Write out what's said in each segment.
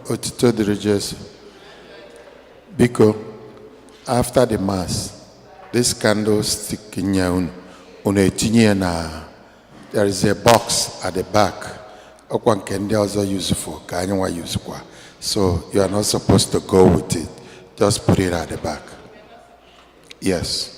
Otito dịrị Jesu. Biko, after the mass, this candlestick nye unu etinye ya na there is a box at the back. Ọkwa nke ndị ọzọ useful ka anyị nwa use kwa. So you are not supposed to go with it. Just put it at the back. Yes.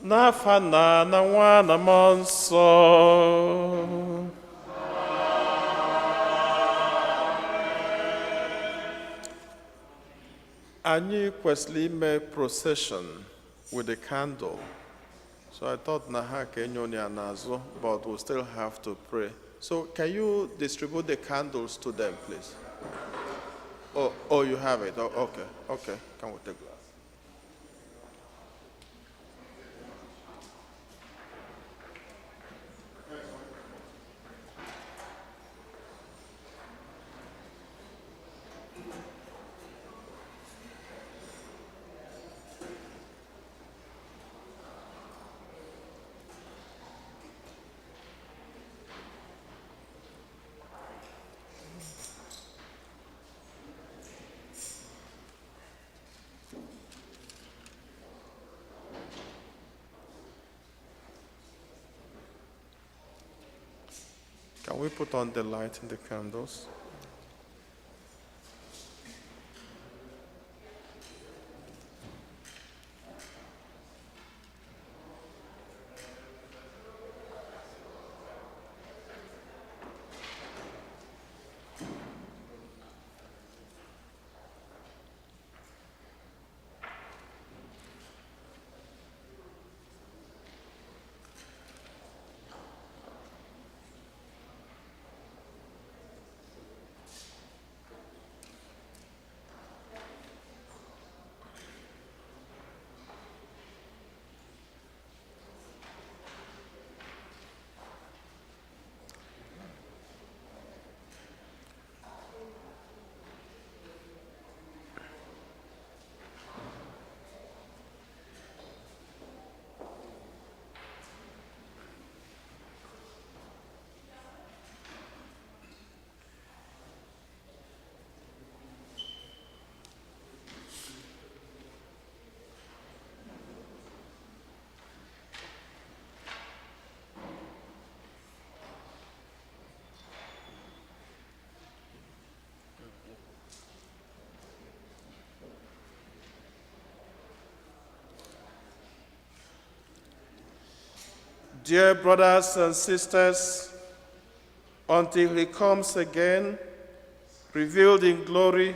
n'afa Nna na Nwa na Mmụọ Nsọ. Anyị kwesịrị ime procession with the candle. So I thought na ha ka enyo ya n'azụ, but we'll still have to pray. So can you distribute the candles to them, please? Oh, you have it. Oh, okay. Come with the glass. Can we put on the light in the candles? Dear brothers and sisters, until he comes again, revealed in glory,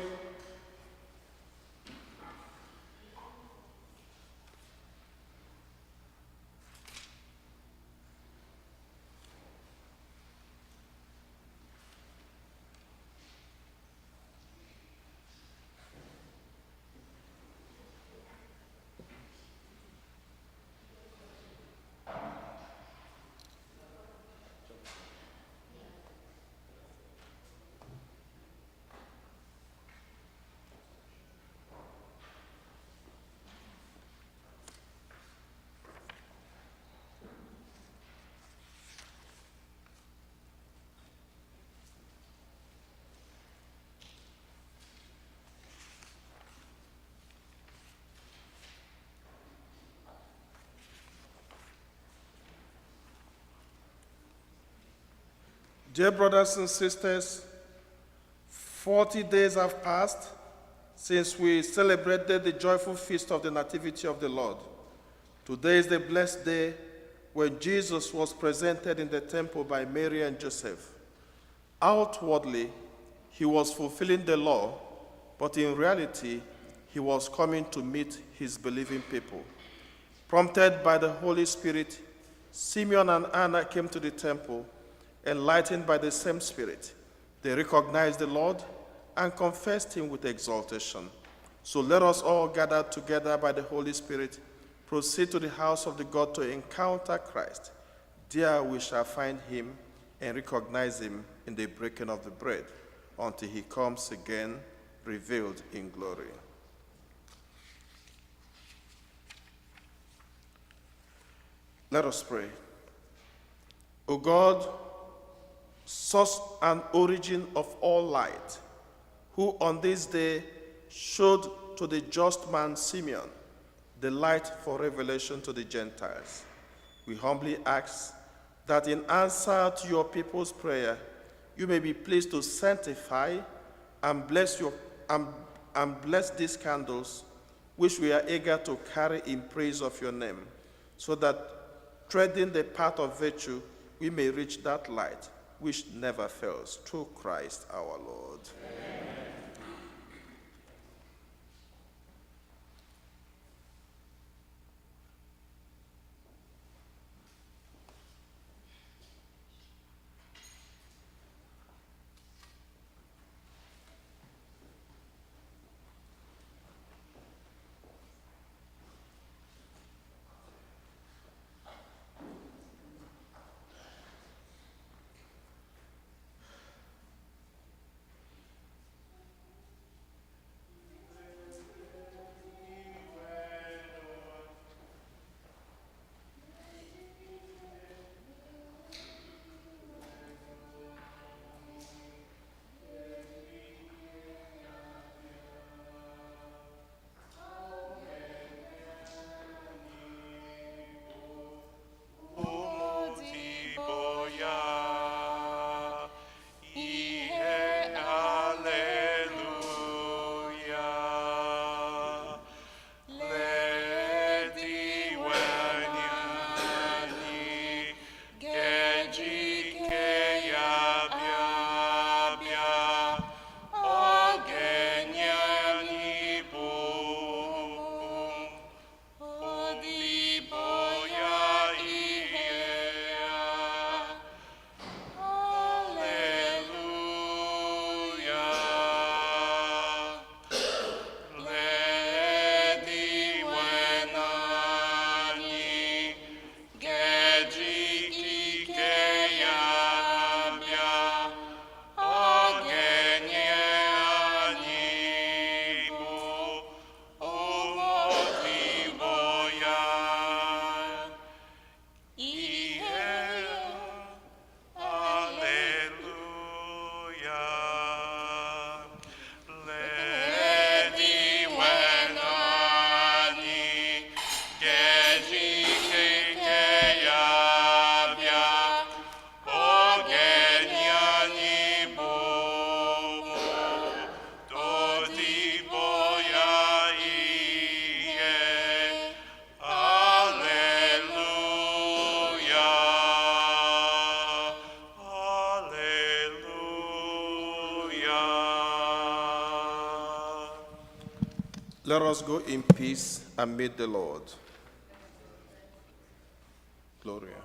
dear brothers and sisters, 40 days have passed since we celebrated the joyful feast of the Nativity of the Lord. Today is the blessed day when Jesus was presented in the temple by Mary and Joseph. Outwardly, he was fulfilling the law, but in reality, he was coming to meet his believing people. Prompted by the Holy Spirit, Simeon and Anna came to the temple. Enlightened by the same Spirit, they recognized the Lord and confessed him with exaltation. So let us all gather together by the Holy Spirit, proceed to the house of the God to encounter Christ. There we shall find him and recognize him in the breaking of the bread until he comes again, revealed in glory. Let us pray. O God, source and origin of all light, who on this day showed to the just man Simeon the light for revelation to the Gentiles, we humbly ask that in answer to your people's prayer, you may be pleased to sanctify and bless these candles, which we are eager to carry in praise of your name, so that treading the path of virtue, we may reach that light which never fails, through Christ our Lord. Amen. Let us go in peace and meet the Lord. Gloria.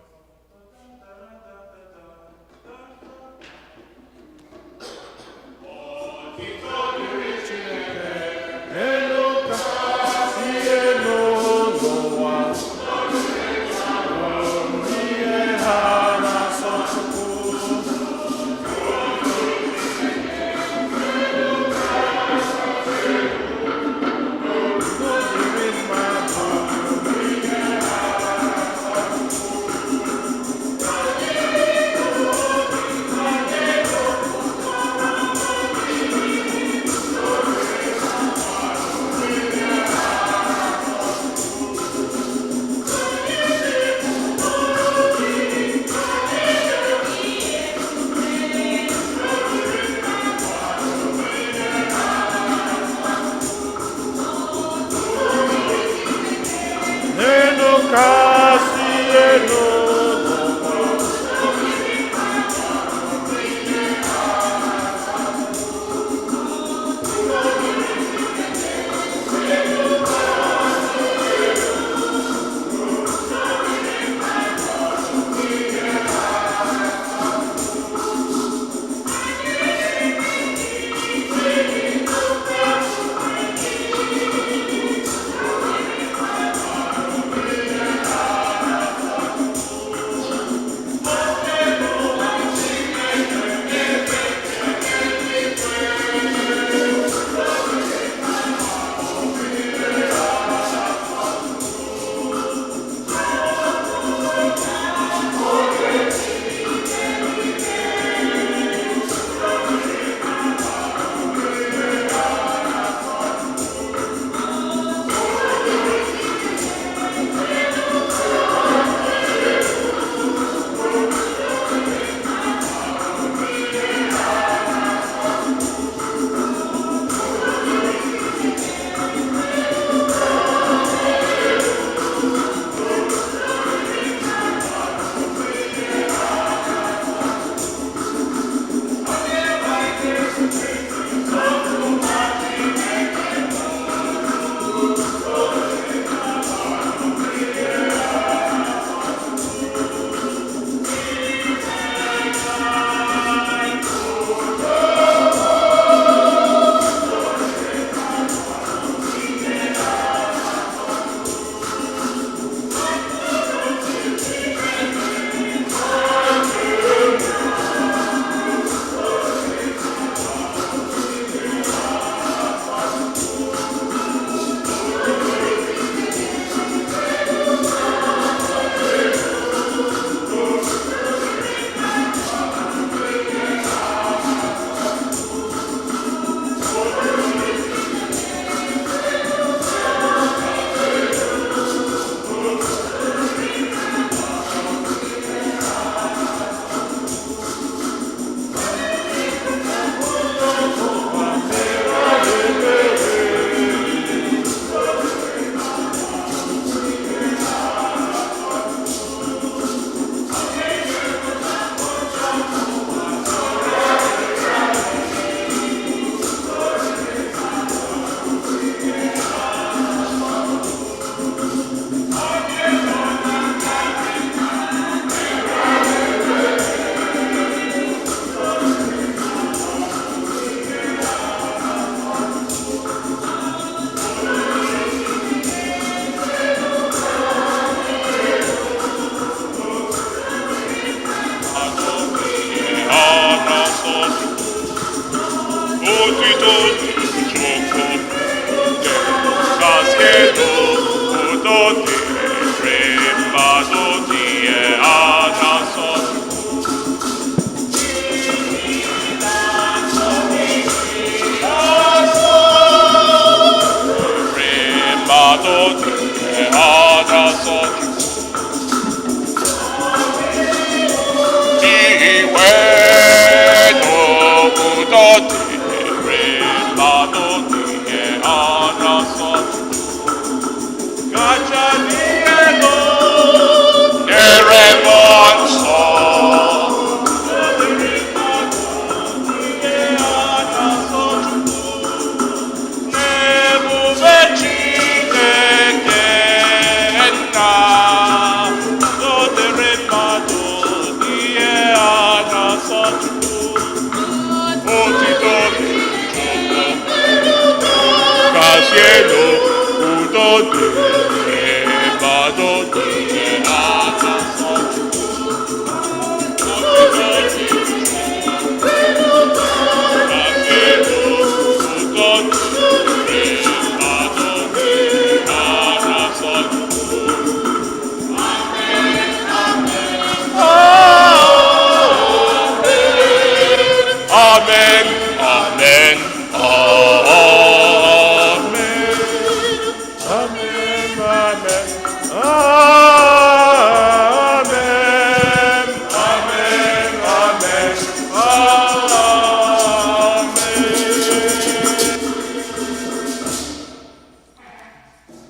Amen. Amen.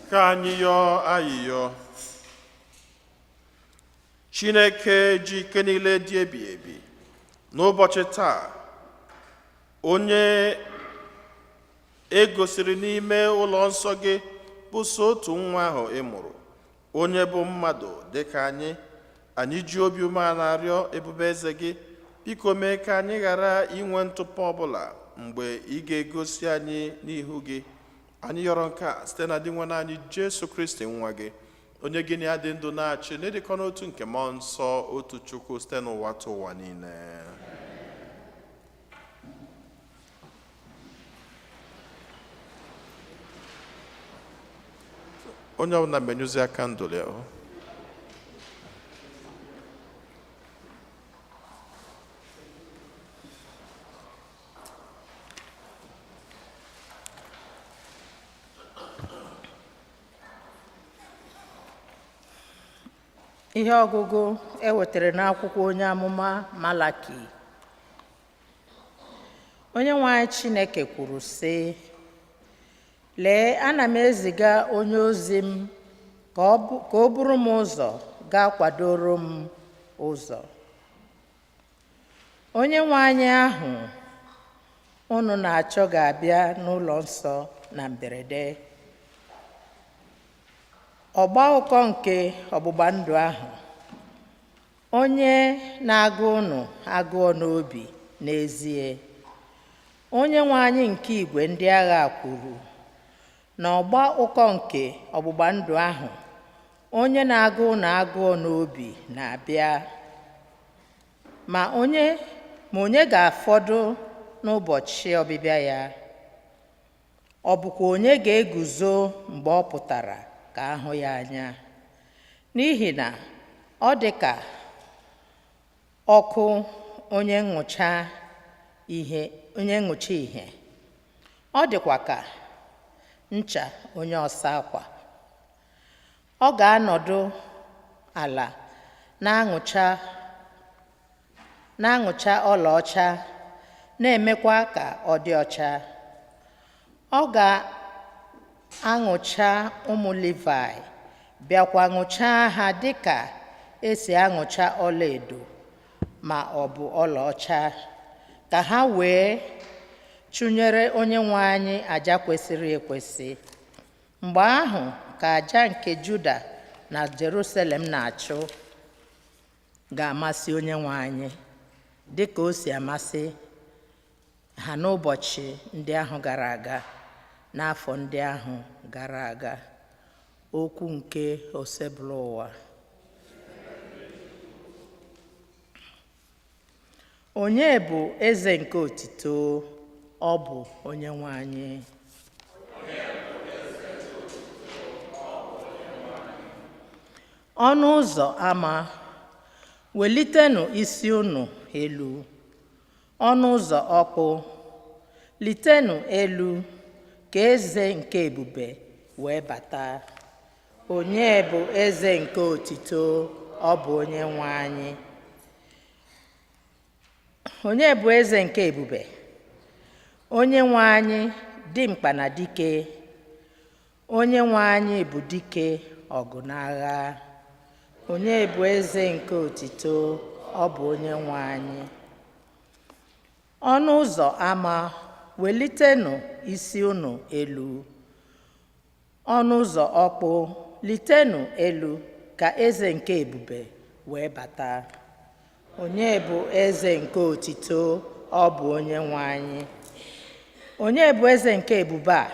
Ka anyị yọọ ayịyọ. Chineke ji ike niile dị ebi ebi, n'ụbọchị taa, onye e gosiri n'ime ụlọ nsọ gị bụ so otu nwa ahụ ị mụrụ, onye bụ mmadụ dịka anyị ji obi umeala arịọ ebube eze gị, biko mee ka anyị ghara inwe ntụpọ ọbụla mgbe ị ga-egosi anyị n'ihu gị. Anyị yọrọ nke a site na dị nwe anyị Jesu Kristi nwa gị, onye gị na ya dị ndụ na-achị n'ịdịkọ n'otu nke mmụọ nsọ, otu Chukwu site n'ụwa ta ụwa niile. Onye ọbụla menyụzi aka ndụlị ahụ. Ihe ọgụgụ ewetara n'akwụkwọ onye amụma Malaki. Onye nwe anyị Chineke kwuru sị, lee, ana m eziga onye ozi m ka o buru m ụzọ gaa kwadoro m ụzọ. Onye nwe anyị ahụ unu na-achọ ga-abịa n'ụlọ nsọ na mberede. Ọgba ụkọ nke ọgbụgba ndụ ahụ, onye na-agụ unu agụọ n'obi n'ezie, onye nwe anyị nke igwe ndị agha kwuru na ọgba ụkọ nke ọgbụgba ndụ ahụ, onye na-agụ unu agụọ n'obi na-abịa. Ma onye ga-afọdụ n'ụbọchị ọbịbịa ya? Ọ bụkwa onye ga-eguzo mgbe ọ pụtara ka ahụ ya anya? N'ihi na ọ dị ka ọkụ onye nnụcha ihe, ọ dịkwa ka ncha onye ọsa akwa. Ọ ga-anọdụ ala na-aṅụcha ọlaọcha, na-emekwa ka ọ dị ọcha. Ọ ga-aṅụcha ụmụ Livai, bịakwa ṅụchaa ha dịka esi aṅụcha ọlaedo ma ọ bụ ọlaọcha, ka ha wee chụnyere onye nwe anyị àjà kwesịrị ekwesị. Mgbe ahụ ka àjà nke Juda na Jerusalem na-achụ ga-amasị onye nwe anyị, dịka o si amasị ha n'ụbọchị ndị ahụ gara aga, n'afọ ndị ahụ gara aga. Okwu nke osebụlụ ụwa. Onye bụ eze nke otito? Ọ bụ onye nwe anyị. Ọnụ ụzọ ama, welitenụ isi unu elu. Ọnụ ụzọ ọkpụ, litenụ elu, ka eze nke ebube wee bata. Onye bụ eze nke otito? Ọ bụ onye nwe anyị. Onye bụ eze nke ebube? Onye nwe anyị, dimkpa na dike. Onye nwe anyị bụ dike ọgụ n'agha. Onye bụ eze nke otito? Ọ bụ onye nwe anyị. Ọnụ ụzọ ama, welitenụ isi unu elu. Ọnụ ụzọ ọkpụ, litenụ elu, ka eze nke ebube wee bata. Onye bụ eze nke otito? Ọ bụ onye nwe anyị. Onye bụ eze nke ebube a?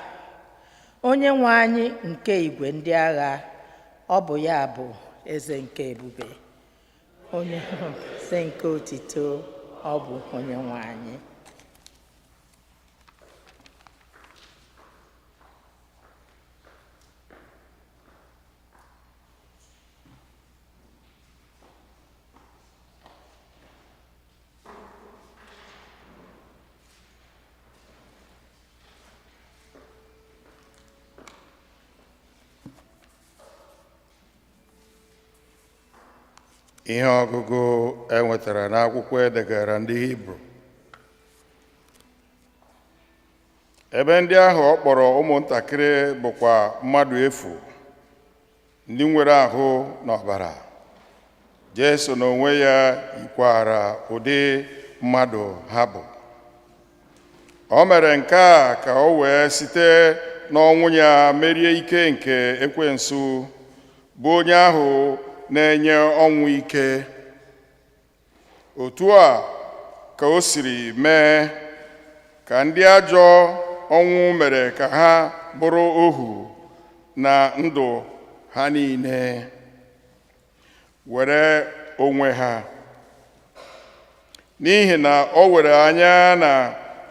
onye nwe anyị nke igwe ndị agha, ọ bụ ya bụ eze nke ebube, onye eze nke otito, ọ bụ onye nwe anyị. Ihe ọgụgụ enwetara n'akwụkwọ edegara ndị Hibru. Ebe ndị ahụ ọ kpọrọ ụmụntakịrị bụkwa mmadụ efu, ndị nwere ahụ n'ọbara. Jesu n'onwe ya yikwara ụdị mmadụ ha bụ. O mere nke a ka o wee site n'ọnwụ ya merie ike nke ekwensu, bụ onye ahụ na-enye ọnwụ ike. Otu a ka o siri mee ka ndị ajọ ọnwụ mere ka ha bụrụ ohu na ndụ ha niile, were onwe ha. N'ihi na o were anya na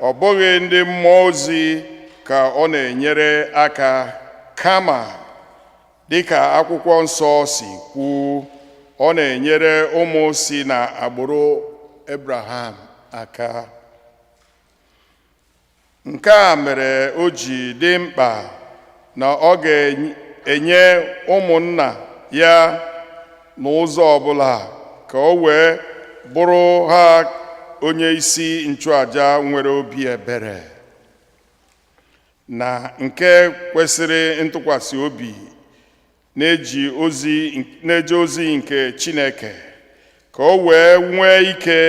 ọ bụghị ndị mmụọ ozi ka ọ na-enyere aka, kama dịka akwụkwọ nsọ si kwuo, ọ na-enyere ụmụ si n'agbụrụ Abraham aka. Nke a mere o ji dị mkpa na ọ ga-enye ụmụnna ya n'ụzọ ọbụla ka o wee bụrụ ha onye isi nchụaja nwere obi ebere na nke kwesịrị ntụkwasị obi, na-eje ozi nke Chineke, ka o wee nwee ike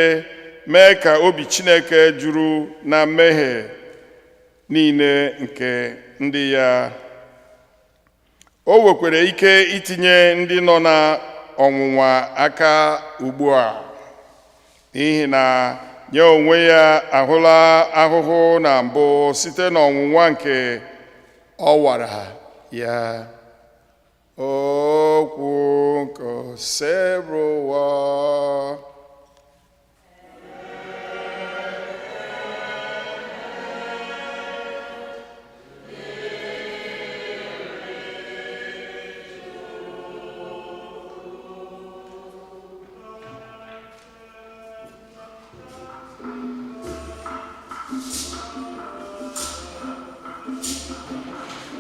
mee ka obi Chineke juru na mmehie niile nke ndị ya. O nwekwara ike itinye ndị nọ na ọnwụnwa aka ugbu a, n'ihi na ya onwe ya ahụla ahụhụ na mbụ site n'ọnwụnwa nke ọ wara ya. Okwu nke oseburu ụwa.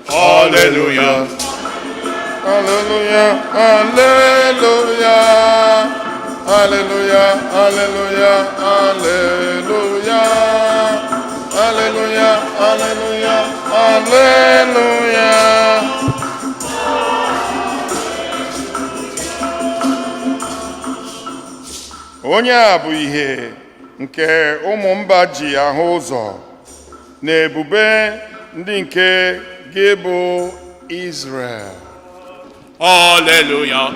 Hallelujah. Hallelujah, hallelujah, hallelujah, hallelujah, hallelujah, hallelujah, hallelujah, hallelujah. Onye a bụ ihe nke ụmụ mba ji ahụ ụzọ, na ebube ndị nke gị bụ Israel. Hallelujah.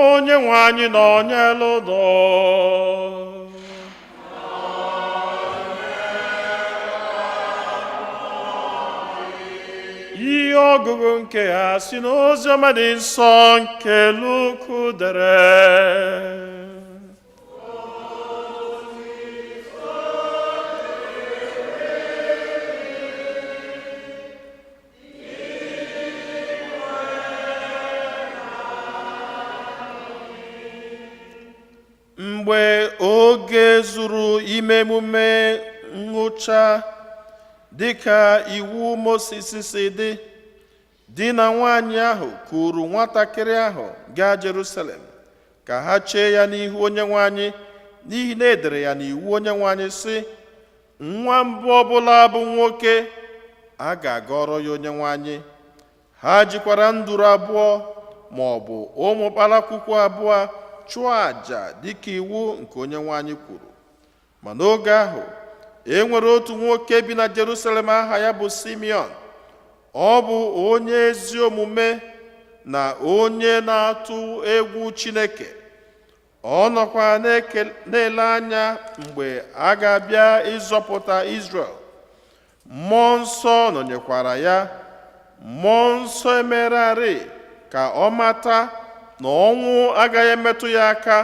Onye nwe anyị nọnyere ụdọ. Ihe ọgụgụ nke ha si n'oziọma dị nsọ nke Luku dere. Mgbe oge zuru ime emume ngwụcha dịka iwu Mosis si dị, di na nwanyị ahụ kuru nwatakịrị ahụ gaa Jerusalem ka ha chee ya n'ihu Onyenwe anyị, n'ihi na edere ya n'iwu Onyenwe anyị sị, nwa mbụ ọbụla bụ nwoke a ga-agọrọ ya Onyenwe anyị. Ha jikwara nduru abụọ ma ọ bụ ụmụ kpalakwukwu abụọ chụọ àjà dịka iwu nke Onyenwe anyị kwuru. Ma n'oge ahụ, e nwere otu nwoke bi na Jerusalem aha ya bụ Simeon. Ọ bụ onye ezi omume na onye na-atụ egwu Chineke. Ọ nọkwa na-ele anya mgbe a ga-abịa ịzọpụta Izrel. Mmụọ nsọ nọnyekwara ya. Mmụọ nsọ emerarị ka ọ mata na ọnwụ agaghị emetụ ya aka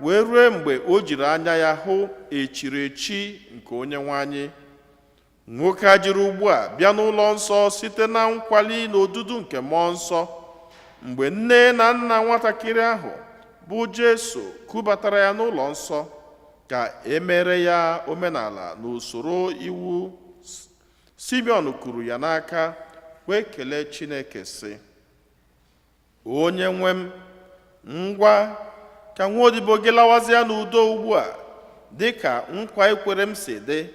wee rue mgbe o jiri anya ya hụ echiri echi nke Onyenwe anyị. Nwoke a jiri ugbu a bịa n'ụlọ nsọ site na nkwali na odudu nke mmụọ nsọ. Mgbe nne na nna nwatakịrị ahụ bụ Jesu kubatara ya n'ụlọ nsọ ka emere ya omenala na usoro iwu, Simeon kuru ya n'aka wee kelee Chineke sị, Onye nwe m, ngwa ka nwaodibo gị lawazie n'udo ugbu a dị ka nkwa ekwere m si dị,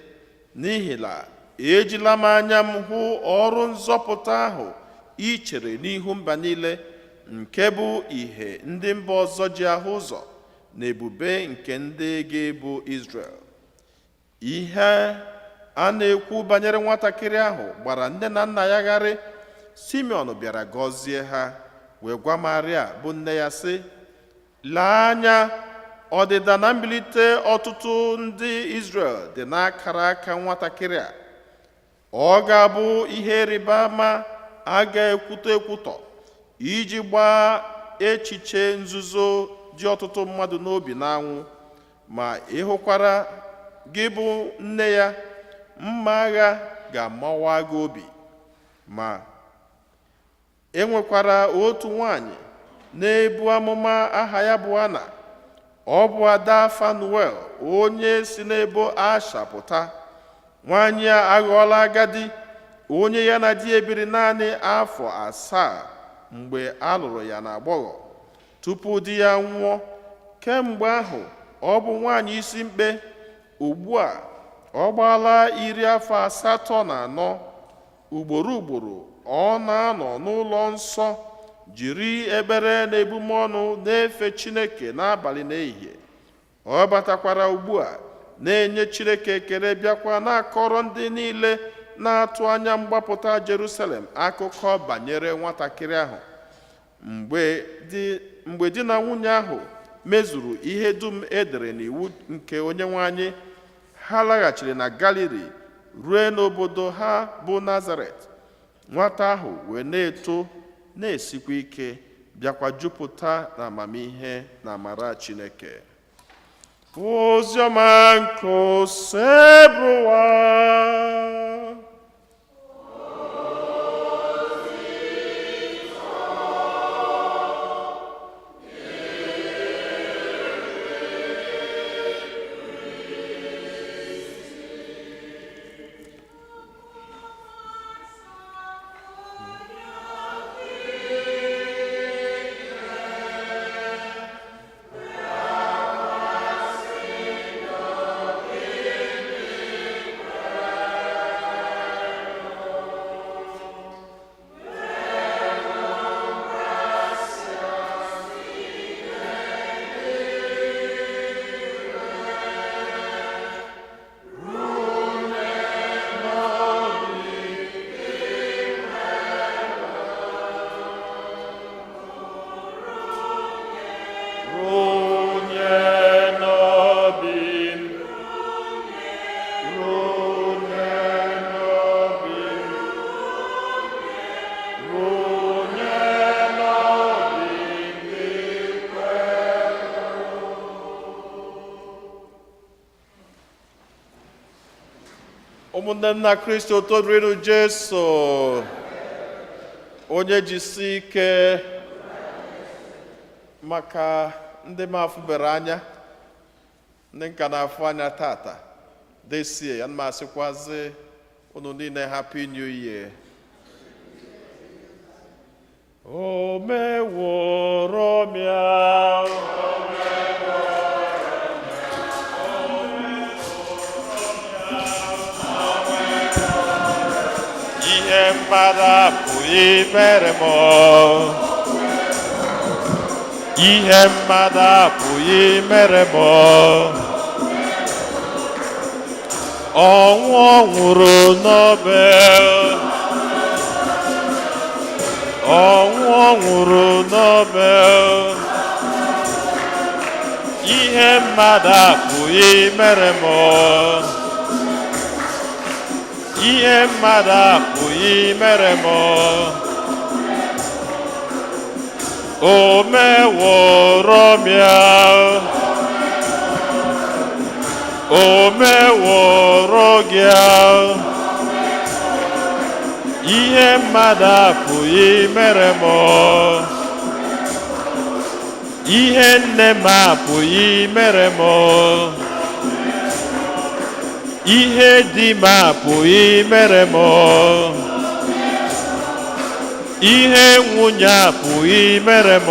n'ihi na ejila m anya m hụ ọrụ nzọpụta ahụ i chere n'ihu mba niile, nke bụ ihe ndị mba ọzọ ji ahụ ụzọ na ebube nke ndị gị bụ Izrel. Ihe a na-ekwu banyere nwatakịrị ahụ gbara nne na nna ya gharị. Simeon bịara gọzie ha wee gwa Maria bụ nne ya sị, lee anya, ọdịda na mbilite ọtụtụ ndị Izrel dị n'akara aka nwatakịrị a. Ọ ga-abụ ihe ịrịba ama a ga-ekwutọ ekwutọ iji gbaa echiche nzuzo dị ọtụtụ mmadụ n'obi n'anwụ. Ma ịhụkwara gị bụ nne ya, mma agha ga-amawa gị obi. Ma enwekwara otu nwanyị na-ebu amụma aha ya bụ Ana. Ọ bụ ada Fanuel, onye si n'ebo Asha pụta. Nwanyị a aghọọla agadi, onye ya na di ebiri naanị afọ 7 mgbe a lụrụ ya n'agbọghọ, tupu di ya nwụọ. Kemgbe ahụ ọ bụ nwanyị isi mkpe. Ugbu a ọ gbaala 84. Ugboro ugboro ọ na-anọ n'ụlọ nsọ jiri ekpere na ebumọnụ na-efe Chineke n'abalị na ehihie. Ọ batakwara ugbu a na-enye Chineke ekele, bịakwa na-akọrọ ndị niile na-atụ anya mgbapụta Jerusalem akụkọ banyere nwatakịrị ahụ. Mgbe di na nwunye ahụ mezuru ihe dum edere n'iwu nke Onyenwe anyị, ha laghachiri na Galili rue n'obodo ha bụ Nazaret. Nwata ahụ wee na-eto na-esikwa ike, bịakwa jupụta na amamihe na amara Chineke. Oziọma nke osebụwa. Ụmụnne m na Kristo, toruenu Jesu, onye jisi ike maka ndị m afụbere anya, ndị nka na-afụ anya tata desie ya, ma asịkwazi unu niile Happy New Year. O meworo m ya, ihe mmadụ apụghị imere m, ihe mmadụ apụghị mere m. Ọnwụ ọ nwụrụ n'obe, ọnwụ ọ nwụrụ n'obe, ihe mmadụ apụghị mere m. Ihe mmadụ apụghị mere m. O meworo m ya, o meworo gị ya. Ihe mmadụ apụghị mere m. Ihe nne m apụghị mere m. Ihe di m apụghị mere m. Ihe nwunye apụghị mere m.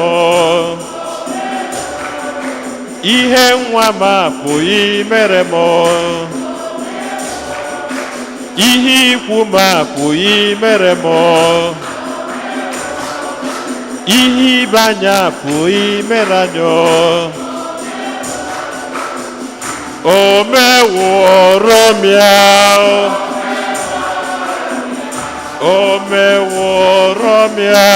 Ihe nwa m apụghị mere m. Ihe ikwu m apụghị mere m. Ihe ibe anyị apụghị mere anyị. O meworo m ya, o meworo m ya.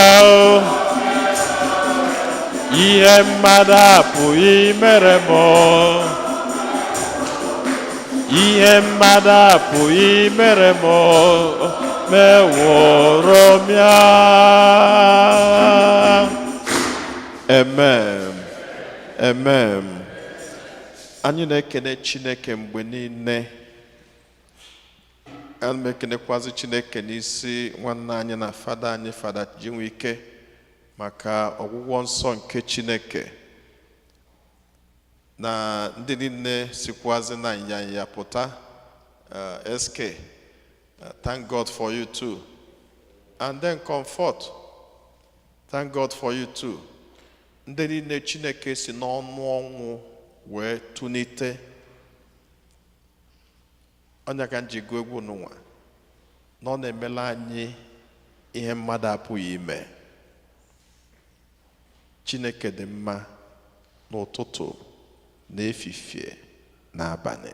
Ihe mmadụ apụghị mere m. Ihe mmadụ apụghị mere m. Meworo m ya. Amen. Amen. Anyị na-ekene Chineke mgbe niile. Ana m ekenekwazi Chineke n'isi nwanne anyị na fada anyị, Fada Jinwike, maka ọgwụgwọ nsọ nke Chineke na ndị niile sikwazi na nyanya pụta. SK, thank God for you too. And then Comfort, thank God for you too. Ndị niile Chineke si n'ọnụ ọnwụ wee tunite. Onye ka nji gụọ egwu n'ụwa na ọ na-emela anyị ihe mmadụ apụghị ime. Chineke dị mma n'ụtụtụ, n'efifie, n'abalị.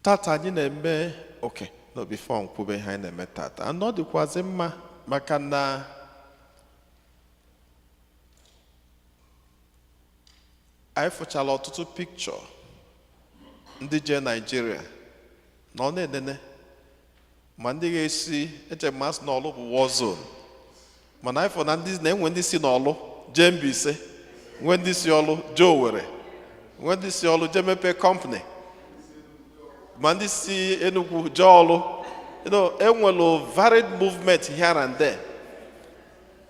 Tata anyị na-eme no before nkwube ihe anyị na-eme tata. And ọ dịkwazị mma maka na anyị fụchala ọtụtụ pikchọ ndị je Nigeria na ọ na-enene ma ndị ga-esi eche masị n'ọlụ bụ war zone, mana anyị fụ na ndị na-enwe ndị si n'ọlụ jee Mbaise, nwe ndị si ọlụ jee Owerri, nwe ndị si ọlụ jee mepe company, ma ndị si Enugu jee ọlụ. Enwelu varied movement here and there.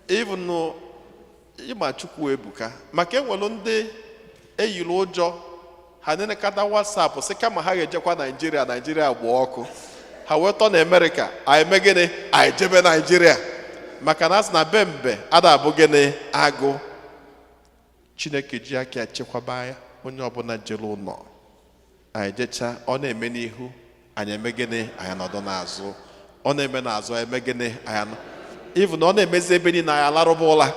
Even though ịma Chukwu ebuka, maka enwelu ndị eyiri ụjọ ha na-enekata WhatsApp sị kama ha ga-ejekwa Nigeria gba ọkụ, ha wee tọ na America, anyị eme gịnị, anyị jebe Nigeria, maka na asị na be mbe ada abụ gịnị agụ. Chineke ji aka chekwaba ya onye ọbụla jere ụlọ. Anyị jecha, ọ na-eme n'ihu, anyị eme gịnị, anyị nọdụ n'azụ. Ọ na-eme n'azụ, anyị eme gịnị, anyị even ọ na-emezi ebe niile, anyị alarụba ụla.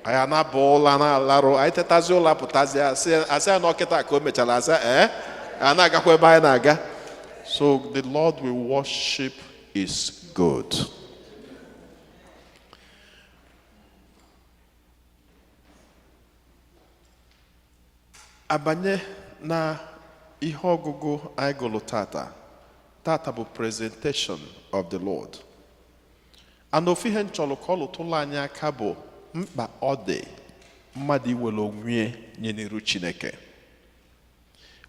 Anyị anabụ ụla na-alarụ, anyị tetazi ụla pụtazi asị ya n'ọkịta ka o mechara asị anyị na-agakwa ebe anyị na-aga. So the Lord we worship is good. Abanye na ihe ọgụgụ anyị gụrụ tata bụ presentation of the Lord. And ofu ihe nchọrọ ka ọ lụtụla anyị aka bụ mkpa ọ dị mmadụ iwere onwe nye n'iru Chineke.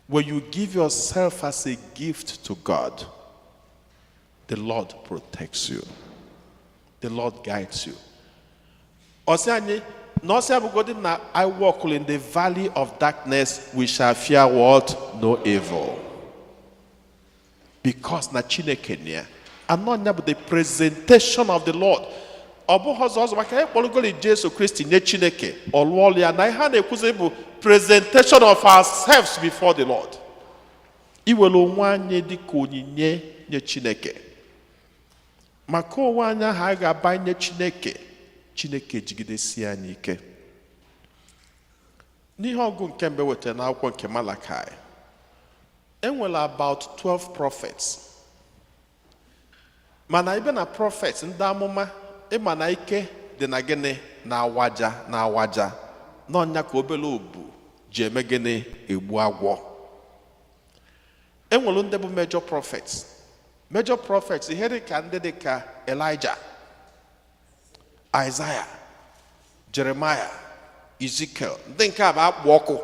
When you give yourself as a gift to God, the Lord protects you. The Lord guides you. Ọsị anyị na ọsị abụgodị na I walk in the valley of darkness, we shall fear what? No evil. Because na Chineke near. And not but the presentation of the Lord. Ọ bụ ọzọ maka ya kpọrọgoro Jesu Kristi nye Chineke ọlụọlụ ya na ihe a na-ekwuzi bụ presentation of ourselves before the Lord. Iwere onwe anyị dịka onyinye nye Chineke. Maka onwe anyị ahụ a ga-aba nye Chineke Chineke jigidesi anyị ike. N'ihe ọgụ nke mbe wetara n'akwụkwọ nke Malachi, enwere about 12 prophets. Mana ibe na prophets ndị amụma ịma na ike dị na gịnị na-awaja n'ọnya ka obere obu ji eme gịnị egbu agwọ. Enwere ndị bụ major prophets ihe dị ka ndị dị ka Elijah, Isaiah, Jeremiah, Ezekiel. Ndị nke a bụ akpụ ọkụ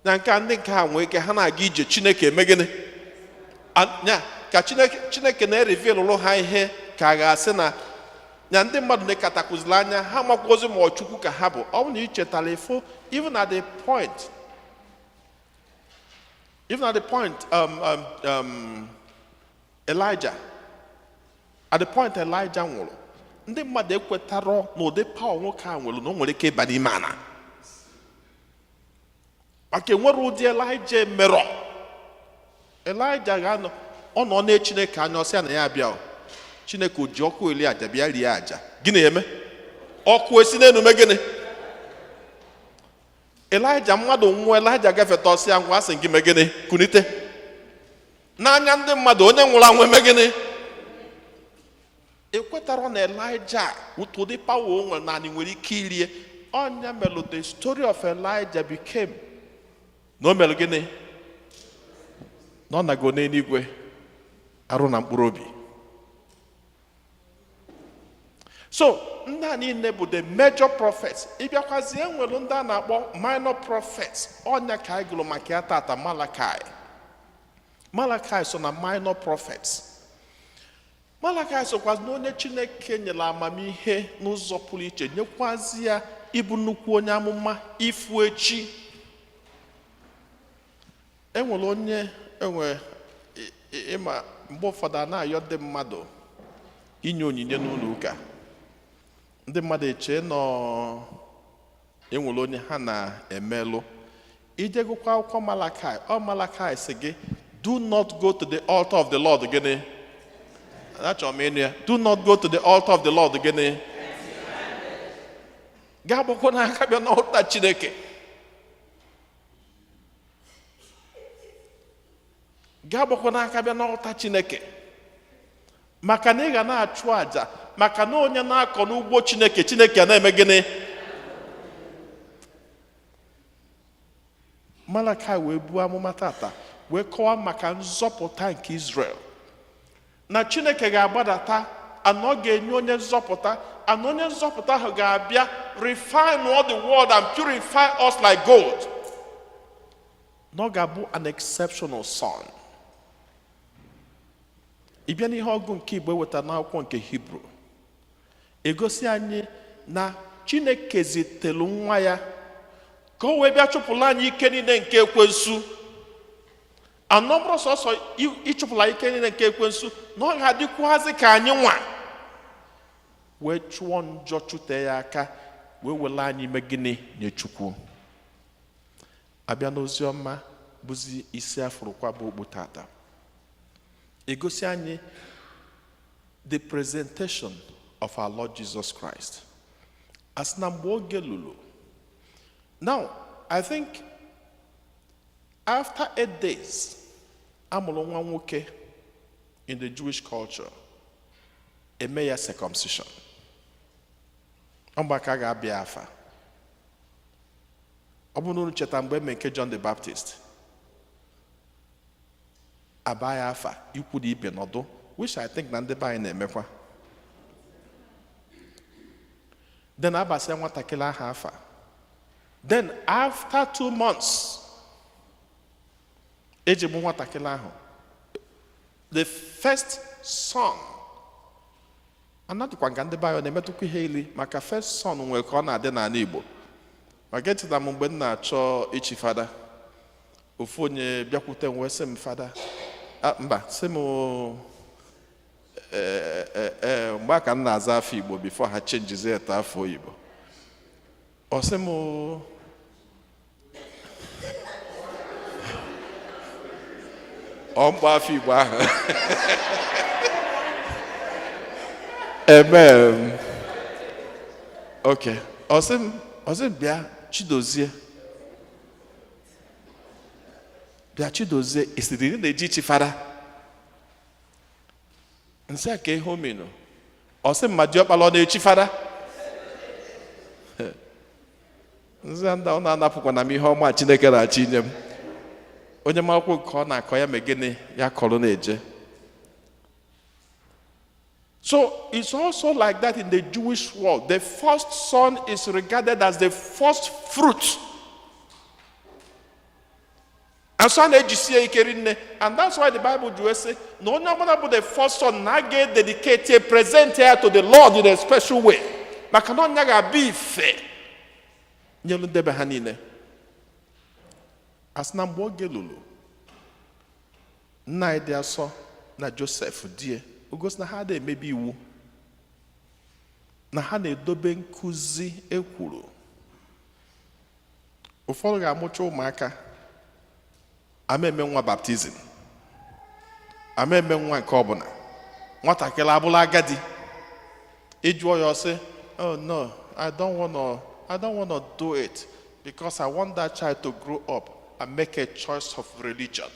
na nke ndị nke a nwee ike ha na-aga ije Chineke eme gịnị nya ka Chineke na-erevealụ ha ihe ka a ga-asị na nya ndị mmadụ na-ekatakụzila anya ha makwaozi ma Chukwu ka ha bụ. Ọ bụ na ichetara ifo even at the point Elijah nwụrụ, ndị mmadụ ekwetarọ na ụdị pawa nwoke a nwere na o nwere ike ịba n'ime ana maka enwere ụdị Elijah merọ. Elijah ga-anọ ọ nọ na Chineke anya ọsị ya na ya abịa, Chineke o ji ọkụ eli aja bịa rie aja, gịnị eme? Ọkụ esi n'enu me gịnị? Elijah mmadụ nwụọ, Elijah gafeta ọsị ya ngwa asị gị me gịnị? Kunite. N'anya ndị mmadụ onye nwụrụ anwụ eme gịnị? Ekwetara na Elijah ụtụdị pawa o nwere naanị nwere ike irie. Ọnya melụ the story of Elijah became na o melụ gịnị? Na ọ nago n'eluigwe arụ na mkpụrụ obi. So ndị a niile bụ the major prophets. Ịbịakwazie nwere ndị a na-akpọ minor prophets. Ọnya ka anyị gụrụ maka ya tata Malachi so na minor prophets. Malachi sokwazi na onye Chineke nyere amamihe n'ụzọ pụrụ iche, nyekwazi ya ịbụ nnukwu onye amụma ifu echi. Enwere onye ịma mgbe ụfọdụ a na-ayọ ndị mmadụ inye onyinye n'ụlọ ụka. Ndị mmadụ eche nọ enwere onye ha na-emelụ. Ije gụkwa akwụkwọ Malachi sị gị, do not go to the altar of the Lord gịnị? Achọrọ m ịnụ ya. Do not go to the altar of the Lord gịnị? Gaa gbakwa n'aka bịa n'ọlta Chineke. Gaa gbakwa n'aka bịa n'ọlta Chineke. Maka na ị ga na-achụ aja, maka na onye na-akọ n'ugbo Chineke na-eme gịnị? Malachi wee buo amụma tata wee kọwaa maka nzọpụta nke Israel. Na Chineke ga-agbadata anọ ga-enye onye nzọpụta, and onye nzọpụta ahụ ga-abịa refine all the world and purify us like gold. Na ọ ga-abụ an exceptional son. Ịbịa n'ihe ọgụ nke Igbo eweta n'akwụkwọ nke Hibru, egosi anyị na Chineke zitelu nwa ya ka o wee bịa chụpụla anyị ike niile nke ekwensu. Anọ bụrụ sọsọ ịchụpụla ike niile nke ekwensu, na ọ ga-adịkwazị ka anyị nwa wee chụọ njọ chụte ya aka wee wele anyị ime gịnị nye Chukwu. Abịa n'ozi ọma bụzi isi afụrụkwa bụ okpu tata, egosi anyị the presentation of our Lord Jesus Christ as na mgbe oge lụrụ. Now, I think after 8 days, amụrụ nwa nwoke in the Jewish culture, eme ya circumcision. Ọgbaka ga-abịa afa. Ọ bụ n'unu cheta mgbe eme nke John the Baptist, aba ya afa ikwu na ibe nọdụ, which I think na ndị be anyị na-emekwa. Then abasịa nwatakịrị aha afa. Then after 2 months, eji bụ nwatakịrị ahụ, the first son, anadụkwa nga ndị be anyị na-emetụkwa ihe ili maka first son nwere ka ọ na-adị n'ala Igbo. Maka echeta m mgbe m na-achọ ichi fada, ofu onye bịakwute m wee sị m, fada mba, sị m mgbe aka m na-aza afọ Igbo before ha changes it afọ Igbo. Ọ sị m ọ mkpọ afọ Igbo ahụ. Amen. Okay. Ọsị bịa Chidozie. Bịa Chidozie isiri na-eji chifara. Nsị a ka ihe omenu. Ọsị mmadụ ọkpala ọ na-echi fada. Nsị a ndị ọ na-anapụkwa na m ihe ọma Chineke na-achị nye m. Onye m akwụkwọ nke ọ na-akọ ya megịnị ya kọrọ na-eje. So it's also like that in the Jewish world. The first son is regarded as the first fruit. And so and that's why the Bible do say, no one about the first son now get dedicated, present here to the Lord in a special way. But cannot naga be fair. Nyelu debe hanine. As na mboge lulu. Na idea so na Joseph die. Ugos na ha emebi iwu. Na ha na-edobe nkuzi ekwuru. Ụfọdụ ga-amụcha ụmụaka. Ameme nwa baptizim. Ameme nwa nke ọbụla. Nwatakịrị abụla agadi. Ịjụọ ya ọsị, oh no, I don't want to do it because I want that child to grow up and make a choice of religion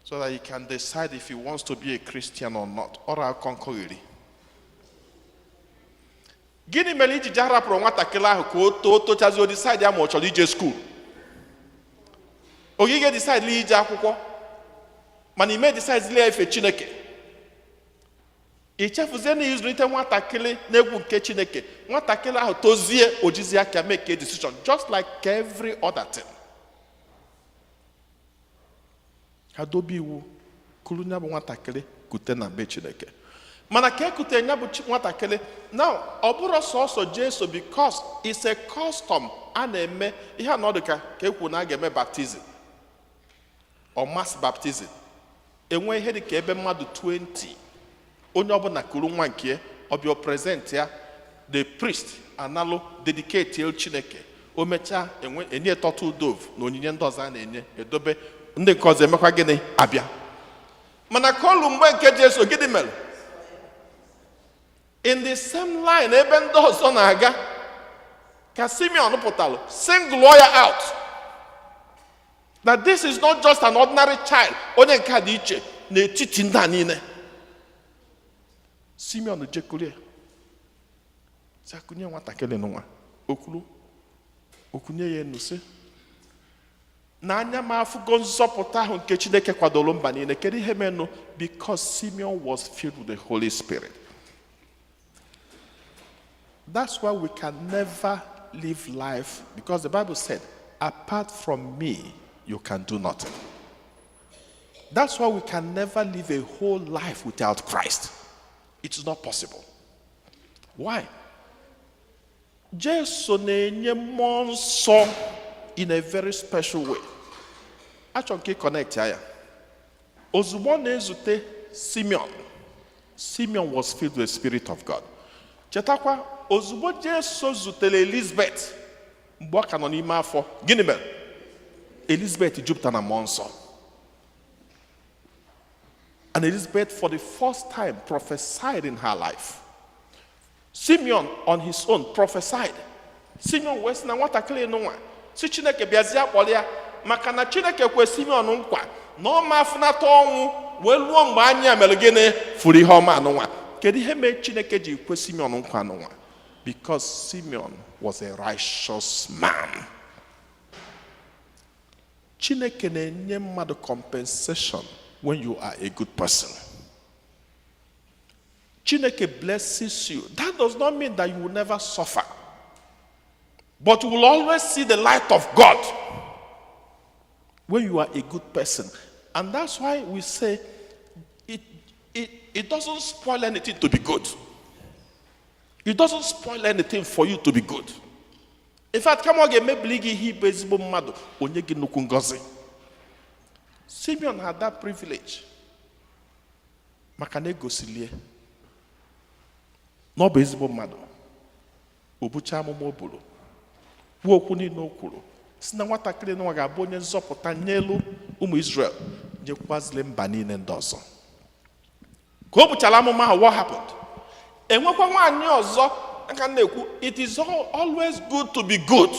so that he can decide if he wants to be a Christian or not. Or I'll conquer it. Gịnị mere iji jarapụrụ nwatakịrị ahụ ka o tochazi o decide ya ma ọ chọrọ ije school? Ogige decide li ije akwụkwọ mana ime decide li efe Chineke. Ichefuzie na izulite nwatakịrị n'egwu nke Chineke. Nwatakịrị ahụ tozie ojizi aka make a decision just like every other thing. Adobe iwu kuru nya bụ nwatakịrị kute na be Chineke. Mana ka ekute nya bụ nwatakịrị now ọ bụrụ sọsọ Jesu because it's a custom a na-eme ihe anọdụ ka ekwu na a ga-eme baptism or mass baptism. Enwe ihe dị ka ebe mmadụ 20 onye ọbụla kuru nwa nke ọbịa present ya the priest analụ dedicate el Chineke o mechaa enye turtle dove na onyinye ndị ọzọ a na-enye edobe ndị nke ọzọ emekwa gịnị abịa. Mana ka olu mgbe nke Jesu gịnị mere? In the same line ebe ndị ọzọ na-aga ka Simeon pụtalụ single ya out that this is not just an ordinary child onye nke dị iche n'etiti ndị a niile. Simeon jekulie sakunye nwatakịrị n'ụwa okunye ya enu sị na anya m afụgo nzọpụta ahụ nke Chineke kwadoro mba niile. Kedu ihe menụ? Because Simeon was filled with the Holy Spirit. That's why we can never live life, because the Bible said, apart from me, you can do nothing. That's why we can never live a whole life without Christ. It's not possible. Why? Jesus na-enye mmụọ nsọ in a very special way. Achọ nke connect ya. Ozugbo na-ezute Simeon was filled with the Spirit of God. Chetakwa, ozugbo Jesu zutere Elizabeth mgbe ọ ka nọ n'ime afọ. Gịnị mere? Elizabeth jupụtara na mmụọ nsọ. And Elizabeth for the first time prophesied in her life. Simeon on his own prophesied. Simeon wee sị na nwatakịrị nwa si Chineke bịazie akpọrọ ya maka na Chineke kwe Simeon nkwa na ọ ma afụnata ọnwụ wee luo mgbe anya mere gịnị furu ihe ọma anụnwa. Kedu ihe mere Chineke ji kwe Simeon nkwa anụnwa? Because Simeon was a righteous man. Chineke na-enye mmadụ compensation when you are a good person. Chineke blesses you. That does not mean that you will never suffer. But you will always see the light of God when you are a good person. And that's why we say it doesn't spoil anything to be good. It doesn't spoil anything for you to be good. In fact, come on, maybe he bezbo mmadụ onye gị nnukwu ngọzi. Simeon had that privilege. Maka na egosilie na ọ bụ ezigbo mmadụ. Obucha amụma o buru. Kwuo okwu niile o kwuru. Si na nwatakịrị nwa ga-abụ onye nzọpụta n'elu ụmụ Israel nyekwazile mba niile ndị ọzọ. Ka o buchara amụma ahụ, what happened? Enwekwa nwaanyị ọzọ it is always good to be good.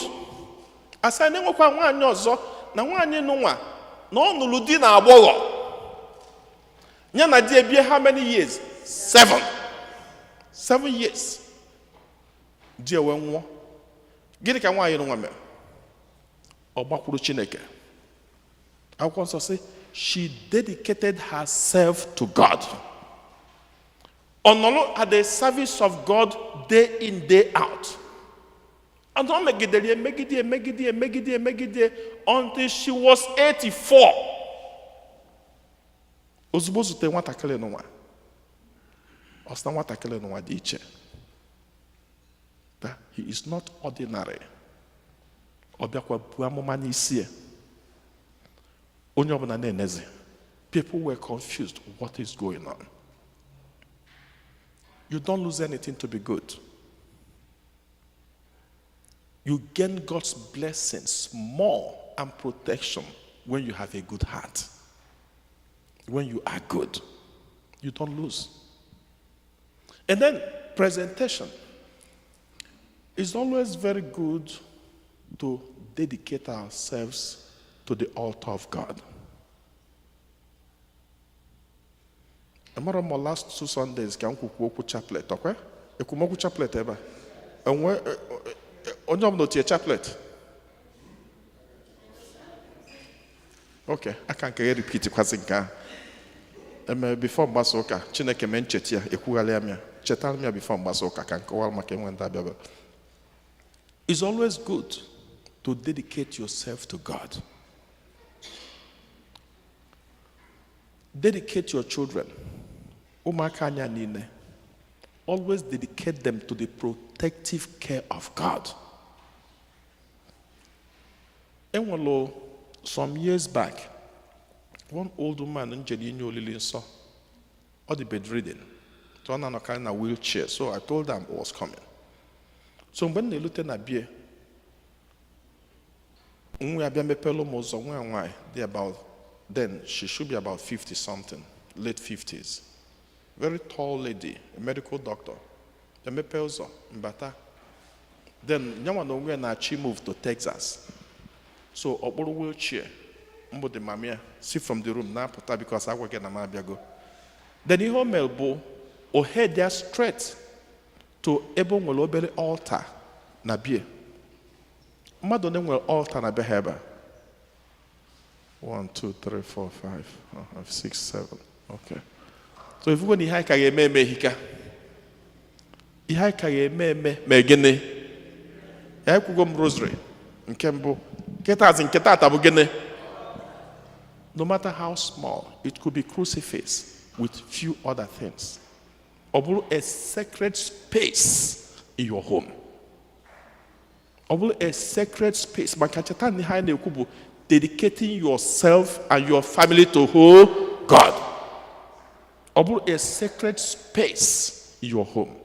Asa na nwekwa nwaanyị ọzọ na nwaanyị nụnwa na ọ nụrụ di na agbọghọ. Nya na di ebie how many years? 7. 7 years. Di ewe nwụọ. Gịnị ka nwaanyị nụnwa mere? Ọ gbakwuru Chineke. Akwụkwọ nsọ sị, she dedicated herself to God. Onolo at the service of God day in, day out. And megide until she was 84. Ozugbo zute nwatakịrị n'ụwa. Ọsịna nwatakịrị n'ụwa dị iche. That he is not ordinary. Ọbịakwa bu amụma n'isi ya. Onye ọbụla na-enezi. People were confused. What is going on? You don't lose anything to be good. You gain God's blessings more and protection when you have a good heart. When you are good, you don't lose. And then presentation. It's always very good to dedicate ourselves to the altar of God. I remember my last 2 Sundays, I went to chaplet, okay? I went to chaplet ever. And when on your note, chaplet. Okay, I can't repeat it because before Basoka, Chineke menchetia, Ekualemia, Chetalmia before Basoka, can call my Kemanda. It's always good to dedicate yourself to God. Dedicate your children. Always dedicate them to the protective care of God. And some years back, one old woman in Jedinho Lilin saw all the bedridden, so on a kind of wheelchair. So I told them I was coming. So when they looked at beer, then she should be about 50 something, late 50s. Very tall lady, a medical doctor. Then she moved to Texas. So a wheelchair, see from the room now, because I work in Amabiago. Then he home elbow or head there straight to Ebo Molobele altar na bie. Madonna will altar na beheba. 1, 2, 3, 4, 5, 6, 7. Okay. So if you want to hike a mehika, you hike a megene. I could go rosary in Kembo. Ketas in Ketata Bugene. No matter how small, it could be crucifix with few other things. Or a sacred space in your home. Or a sacred space. Dedicating yourself and your family to who? God. Or a sacred space in your home.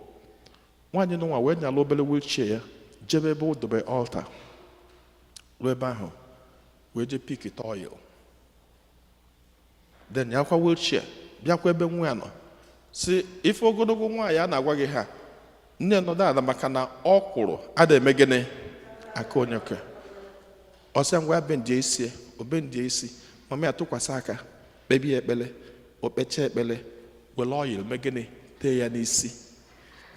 When you know when you're low wheelchair, jebebo the altar. Where you pick it oil. Then you have a wheelchair. See, if we're going to go on, ya na wagi ha. No da makana okoro ade megene akonyoke. Osangwa ben jesie, oben jesi. Mama atukwasa aka. Baby ekpele, opeche ekpele. Well oil megene te ya n'isi.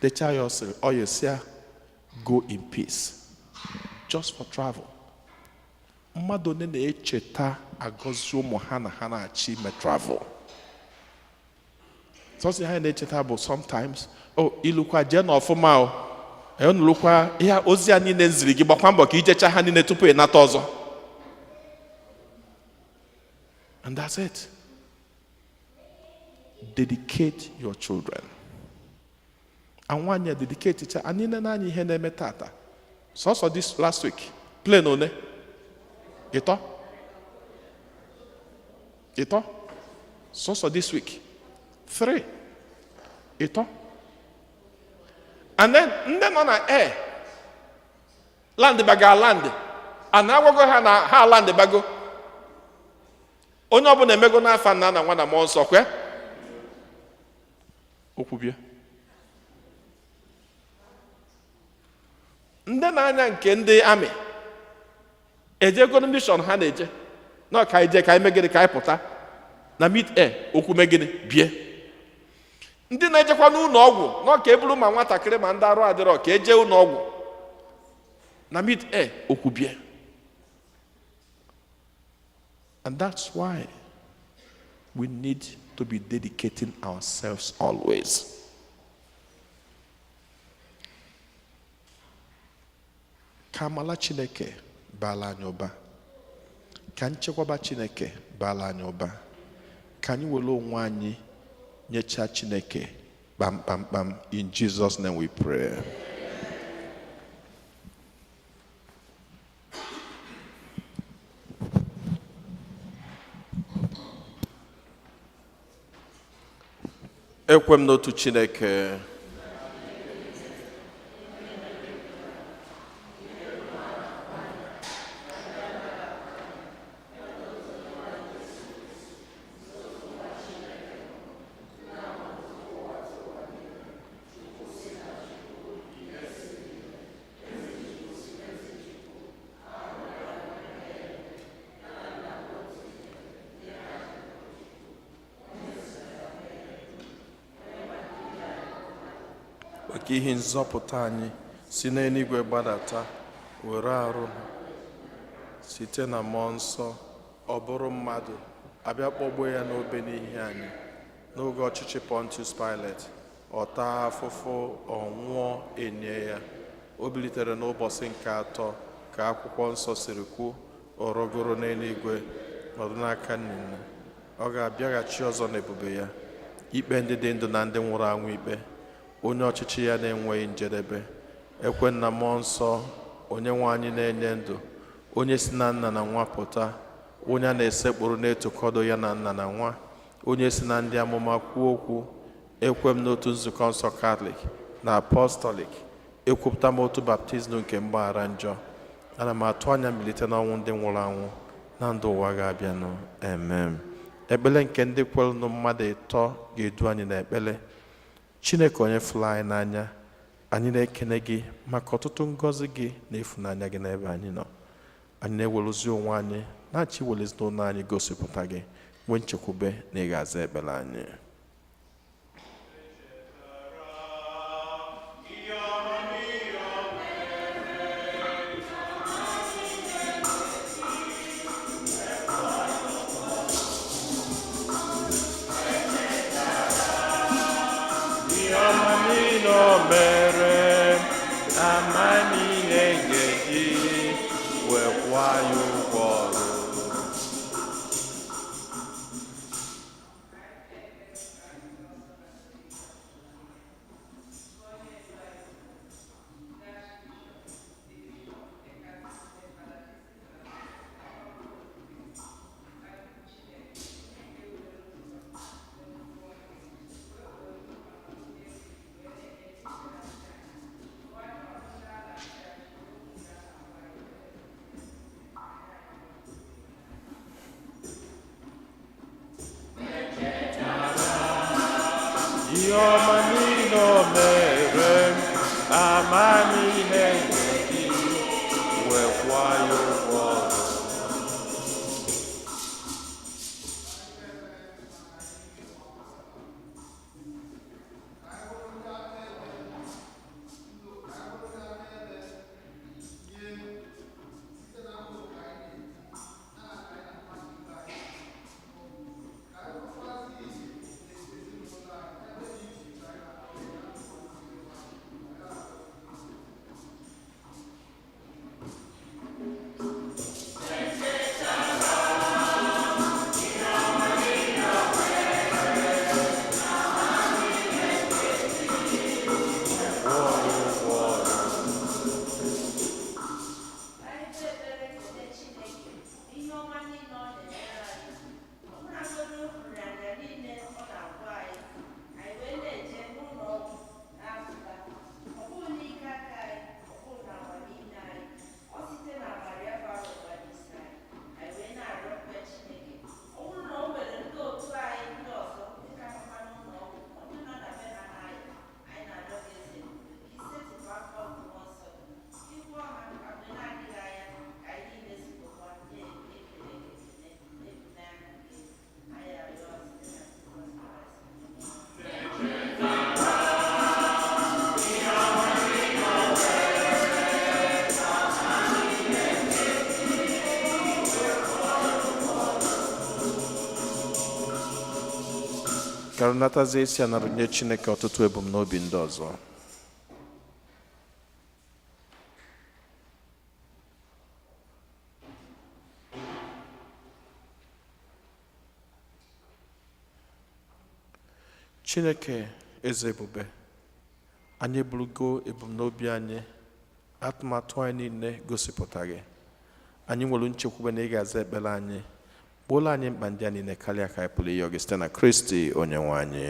Techa yourself oil sia go in peace. Just for travel. Mmadụ na-echeta agọzi ụmụ ha na ha na-achị ime travel. So ha na-echeta bụ sometimes ilukwa jee n'ọfụma o nlukwa ihe ozi a niile nziri gị gbakwa mbọ ka ijecha ha niile tupu ị nata ọzọ. And that's it. Dedicate your children. And when you dedicate it, and in an ihe na-eme tata. So this last week, plain one. Ito? So this week. 3. Ito? And then on air. Land baga land. And now we go ha land bago. Onye ọbụla emego n'afa nna na nwa na mmụọ nsọ kwe? Okwu bịa. ndị na-anya nke ndị amị ejegoro mishọn ha na-eje na ka ije ka anyị megịrị ka anyị pụta na mid-air okwu megịrị bie. Ndị na-ejekwa n'ụlọ ọgwụ na ka eburu ma nwatakịrị ma ndị arụ adịrọ ka eje ụlọ ọgwụ na mid-air okwu bie. And that's why we need to be dedicating ourselves always. Ka amala Chineke baala anyị ụba, ka nchekwaba Chineke baala anyị ụba, ka anyị were onwe anyị nyecha Chineke kpamkpamkpam. In Jesus' name we pray. Ekwem n'otu Chineke. Maka ihe nzọpụta anyị si n'eluigwe gbadata were arụ site na mmụọ nsọ ọ bụrụ mmadụ abịa kpọgbuo ya n'obe n'ihi anyị n'oge ọchịchị Pontius Pilate, ọ taa afụfụ, ọ nwụọ, enye ya. O bilitere n'ụbọchị nke atọ ka akwụkwọ nsọ siri kwu, ọ rọgoro n'eluigwe nọdụ n'aka Nna. Ọ ga-abịaghachi ọzọ n'ebube ya ikpe ndị dị ndụ na ndị nwụrụ anwụ ikpe. Onye ọchịchị ya na-enweghị njedebe. Ekwe na mmụọ nsọ, onye nwe anyị na-enye ndụ, onye si na Nna na Nwa pụta, onye a na-esekpụrụ na-etokọdo ya na Nna na Nwa, onye si na ndị amụma kwuo okwu. Ekwe m n'otu nzukọ nsọ Katọlik na Apọstọlik. Ekwupụta m otu baptizim nke mgbaghara njọ. Ana m atụ anya mbilite n'ọnwụ ndị nwụrụ anwụ na ndụ ụwa ga-abịanụ. Amen. Ekpele nke ndị kwerenụ mmadụ ịtọ ga-edu anyị n'ekpele. Chineke onye fụrụ anyị n'anya, anyị na-ekene gị maka ọtụtụ ngọzi gị na ịfụnanya gị n'ebe anyị nọ. Anyị na-eweluzi onwe anyị na-achị welezi n'ụlọ anyị gosipụta gị, nwee nchekwube na ị ga-aza ekpere anyị. Mere amani nengeji wekwayo kworo. Yomanino mere amani nengeji wekwayo kworo. ka runatazie isi a narụ nye Chineke ọtụtụ ebumnobi ndị ọzọ. Chineke eze ebube, anyị eburugo ebumnobi anyị, atụmatụ anyị niile gosipụtaghị. Anyị nwere nchekwube na ị ga-aza ekpere anyị, gbuola anyị mkpa ndị a niile karịa ka anyị pụrụ ịyọ gị site na Kristi onye nwe anyị.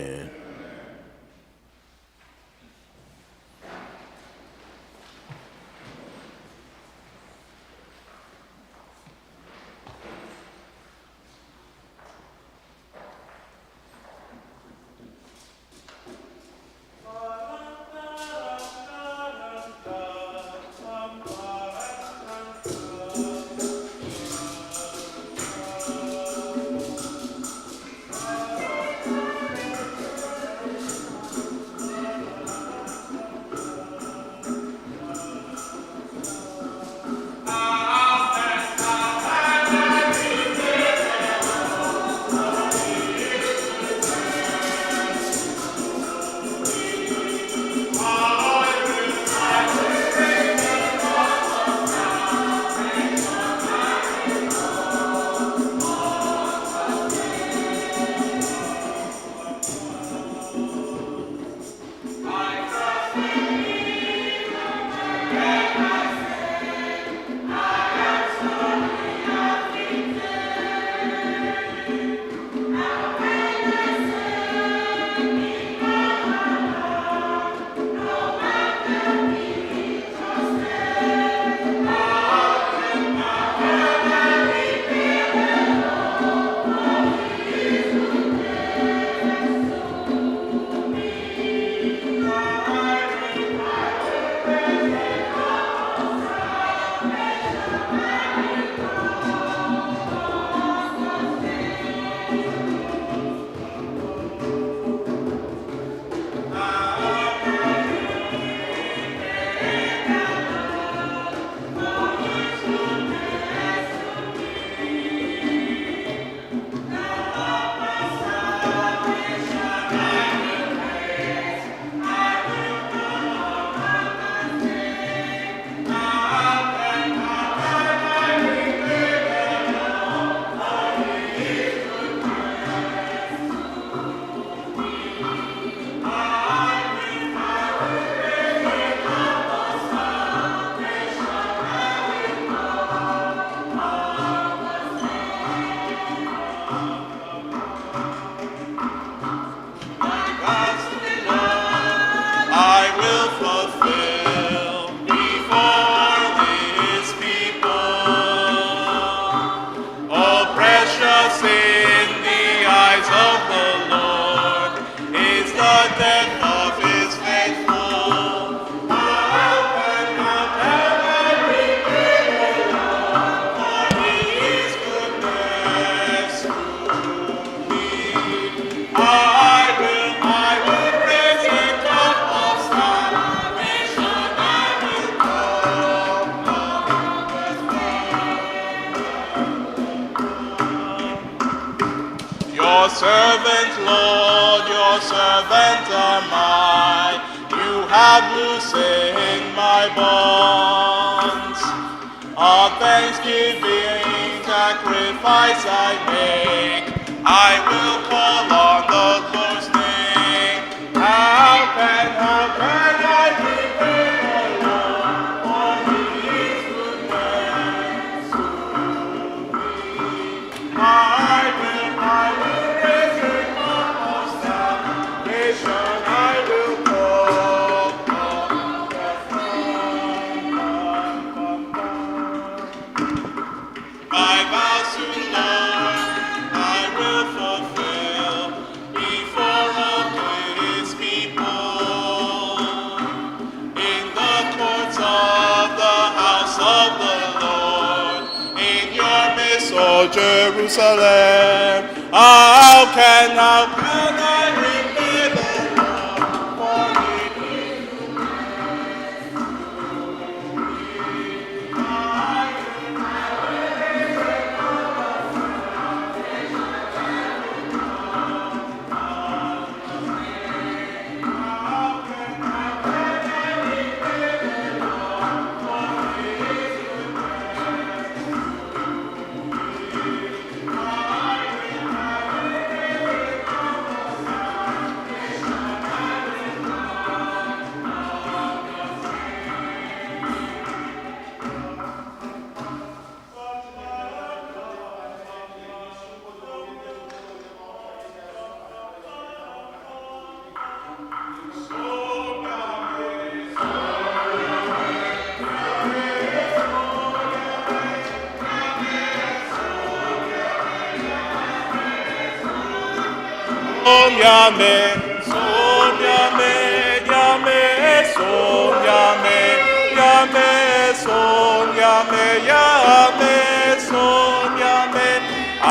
Your servant, Lord, your servant am I. You have loosened my bonds. A thanksgiving sacrifice I make. I will call on the Lord's name. How can I repay the Lord for his goodness to me? I will raise a cup of salvation. I will call on the my vows to the Lord I will fulfill before all his people. In the courts of the house of the Lord, in your midst, O Jerusalem, how can I repay the Lord for his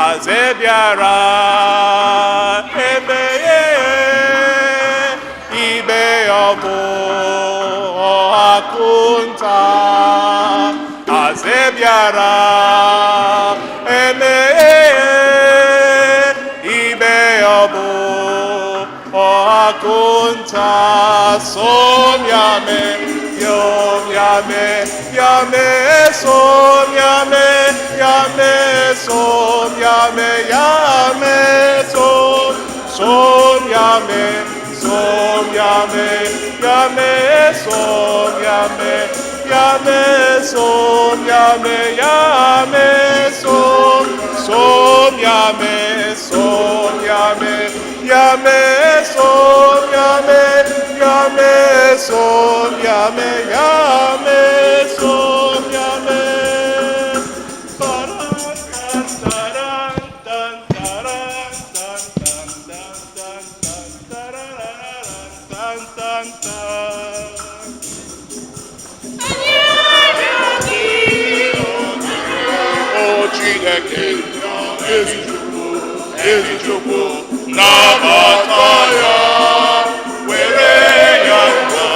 Azebiara ebeye ibe obo akunta Azebiara ebeye ibe obo akunta somyame yome yame somyame yame somyame yame somyame somyame yame somyame yame somyame yame somyame somyame yame somyame yame somyame yame somyame Ezichukwu nabata ya were ya nta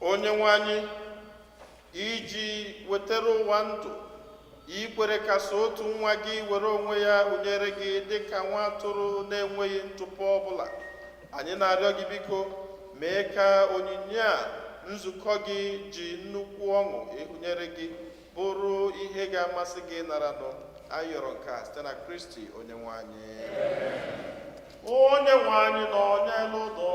onye nwanyị iji wetara ụwa ndụ ikwere ka so otu nwa gị were onwe ya hunyere gị dịka nwa atụrụ na-enweghị ntụpọ ọbụla anyị na-arịọ gị biko mee ka onyinye a nzukọ gị ji nnukwu ọṅụ ịhụnyere gị bụrụ ihe ga-amasị gị nara nụ ayọrọ nke a site na Kristi onye nwanyị nọ n'elu ụdọ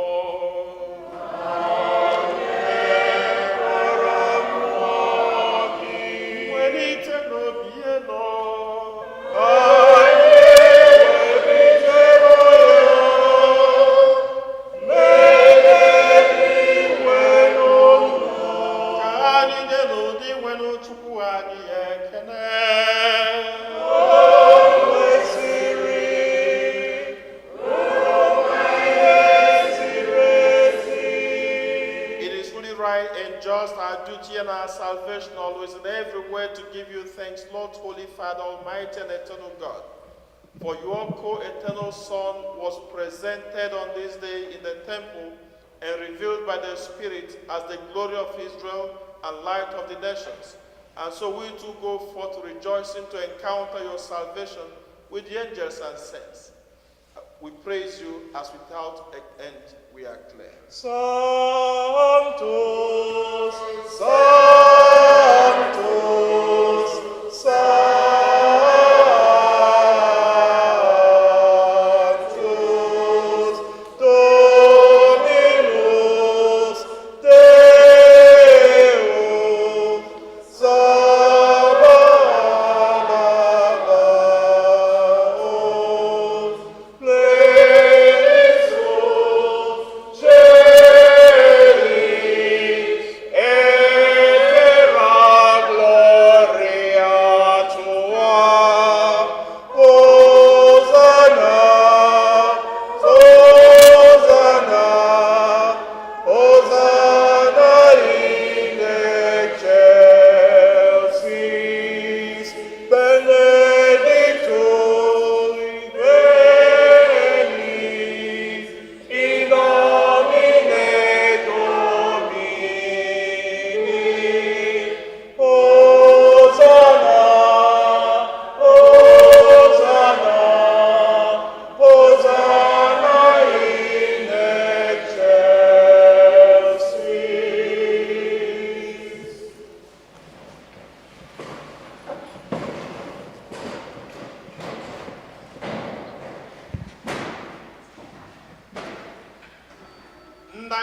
and our salvation always and everywhere to give you thanks, Lord, Holy Father, Almighty and Eternal God. For your co-eternal Son was presented on this day in the temple and revealed by the Spirit as the glory of Israel and light of the nations. And so we too go forth rejoicing to encounter your salvation with the angels and saints. We praise you as without end we are clear. Sanctus, Sanctus, Sanctus, Dominus Deus, Sabaoth,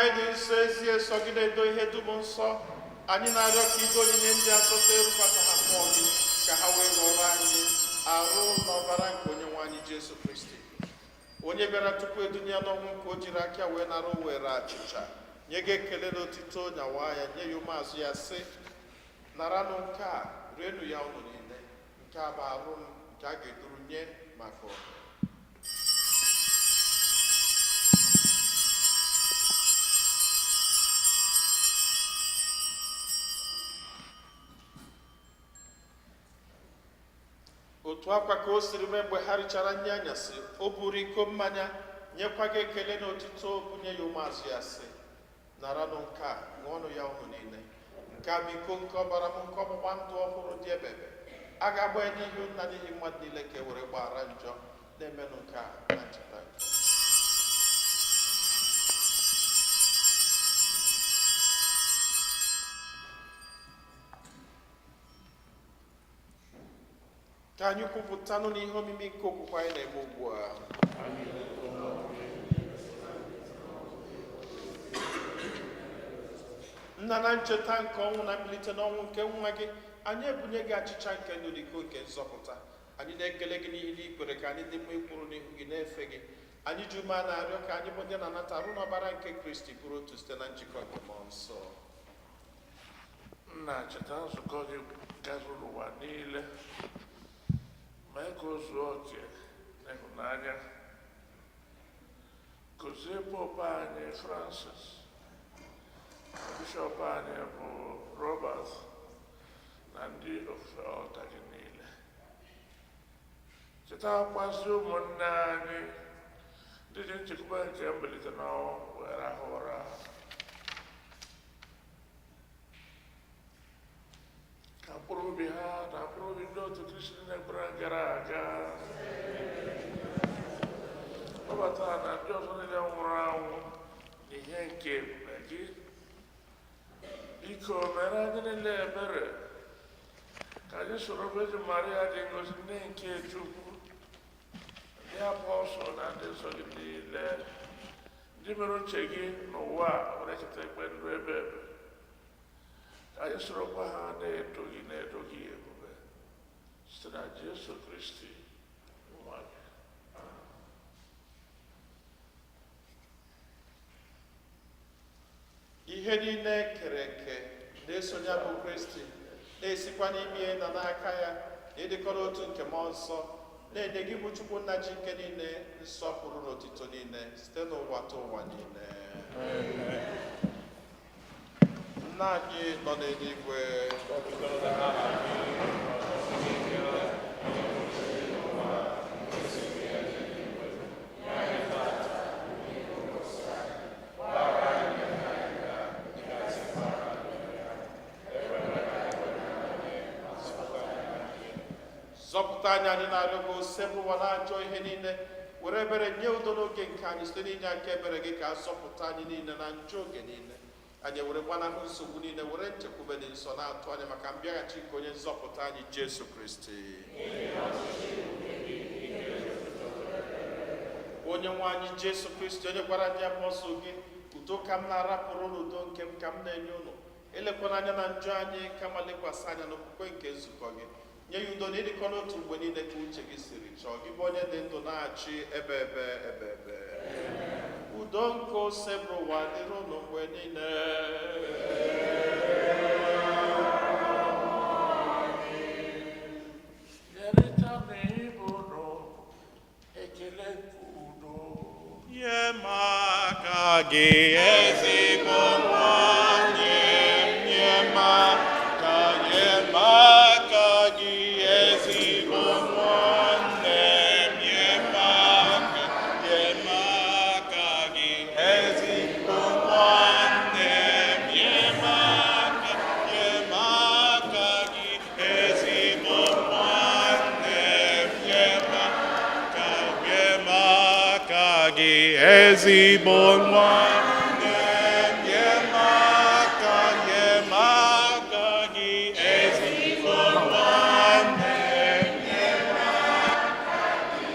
anyị dị nsọ ezi eso gị na-edo ihe dum nsọ anyị na-arịọ ka ido onyinye ndị asọta erukwata ha mmụọ gị ka ha wee ghọrọ anyị arụ na ọbara nke onye nwe anyị Jesu Kristi, onye bịara tupu edunye ya n'ọnwụ nke o jiri aka wee nara o were achịcha nye gị ekele na otito nyawa ya nye ya ụmụazụ ya sị, naranụ nke a rienụ ya ụnụ niile, nke a bụ arụ m nke a ga-eduru nye maka ọha. otu akwa ka o siri mee mgbe ha richara nri anyasị, o buru iko mmanya nyekwa gị ekele na otito bunye ya ụmụazụ ya sị, naranụ nke a ṅụọnụ ya ụnụ niile, nke a bụ iko nke ọbara m nke ọgbụgba ndụ ọhụrụ dị ebebe, a ga-agba ya n'ihu nna n'ihi mmadụ niile ka e were gbaghara njọ, na-emenụ nke a na ncheta gị. ka anyị kwupụtanụ n'ihe omimi nke okwukwe anyị na-eme ugbu a. Nna, na ncheta nke ọnwụ na mbilite n'ọnwụ nke nwa gị, anyị ebunye gị achịcha nke ndụ na iko nke nzọpụta. Anyị na-ekele gị n'ihi na ikwere ka anyị dị mma ikwuru n'ihu gị na-efe gị. Anyị ji ume na-arịọ ka anyị bụ ndị na-anata arụ n'ọbara nke Kristi bụrụ otu site na njikọ nke mmụọ nsọ. Nna, cheta nzukọ gị gazuru ụwa niile, mee ka o zuo oke n'ịhụnanya. Gọzie Pope anyị Francis, bishọp anyị bụ Robert, na ndị ofufe ọta gị niile. Chetakwazi ụmụnne anyị ndị ji nchekwube nke mbilite n'ọnwụ wee rahụ ụra. Ka mkpụrụ obi ha na mkpụrụ obi ndị otu Kristi na-ekpere gara aga kpọbata na ndị ọzọ niile nwụrụ anwụ n'ihe nke ebube gị. Biko mere anyị niile ebere ka anyị soro Virgin Maria dị ngozi, nne nke Chukwu, ndị apọstọl na ndị nsọ gị niile, ndị mere uche gị n'ụwa were cheta ikpe ndụ ebe ebe, ka anyị sorokwa ha na-eto gị ebube site na Jesu Kristi nwa gị. Ihe niile kere eke na-esonye bụ Kristi, na-esikwa n'ime na n'aka ya, na ịdịkọrọ otu nke mmụọ nsọ, na-enye gị bụ Chukwu nna ji nke niile nsọpụrụ na otito niile site n'ụwa ta ụwa niile. Nna anyị nọ n'eluigwe, zọpụta anyị, anyị na-arịọ gị osebụ ụwa na-ajọ ihe niile, were ebere nye udo n'oge nke anyị site n'inye aka ebere gị, ka zọpụta anyị niile na njọ oge niile. Anyị were gbanahụ nsogbu niile, were nchekwube dị nsọ na-atụ anya maka mbịaghachi nke onye nzọpụta anyị Jesu Kristi. Onye nwe anyị Jesu Kristi, onye gwara ndị apọstọl gị, udo ka m na-arapụrụ n'udo nke m ka m na-enye unu, elekwana anya na njọ anyị, kama lekwasị anya n'okwukwe nke nzukọ gị. Nye ya udo na ịdịkọ n'otu mgbe niile ka uche gị siri chọọ, gị bụ onye dị ndụ na-achị ebe ebe. Udo nke ose bụ ụwa dịrị unu mgbe niile. Nyerịtanụ ibe unu ekele nke udo. Nye m aka gị ezigbo nwanne m, nye m aka gị ezigbo nwanne m, nye m aka gị ezigbo nwanne m, nye m aka gị ezigbo nwanne m, nye m aka gị ezigbo nwanne m, nye m aka gị ezigbo nwanne m, nye m aka gị.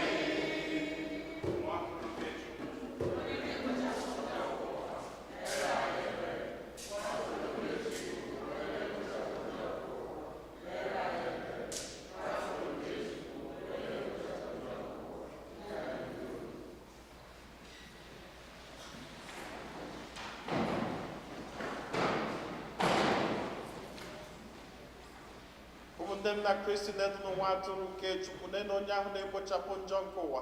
ndị m na Kristi na-edu n'ụwa atụrụ nke Chukwu na onye ahụ na-ekpochapụ njọ nke ụwa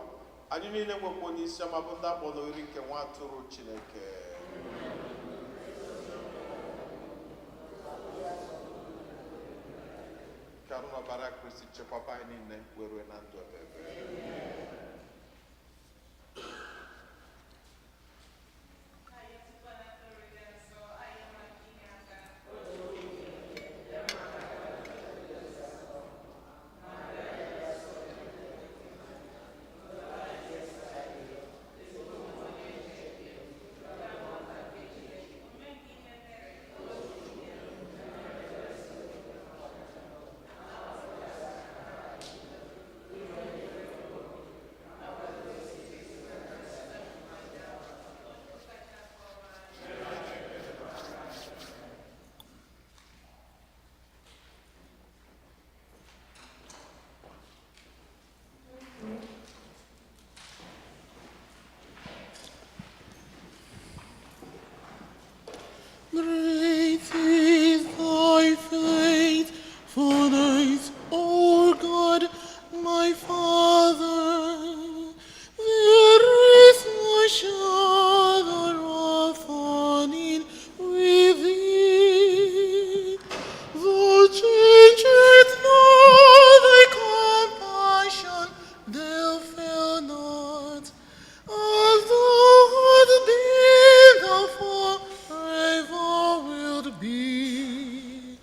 anyị niile nwekwa onye isi ọma bụ ndị akpọrọ iri nke nwa atụrụ Chineke. Ka ọbara Kristi chekwaba anyị niile were na ndụ ebere. Great is thy faithfulness, O God, my Father. There is no shadow of turning with thee. Thou changest not thy compassion, thou fail not. As thou hast been, thou forever wilt be.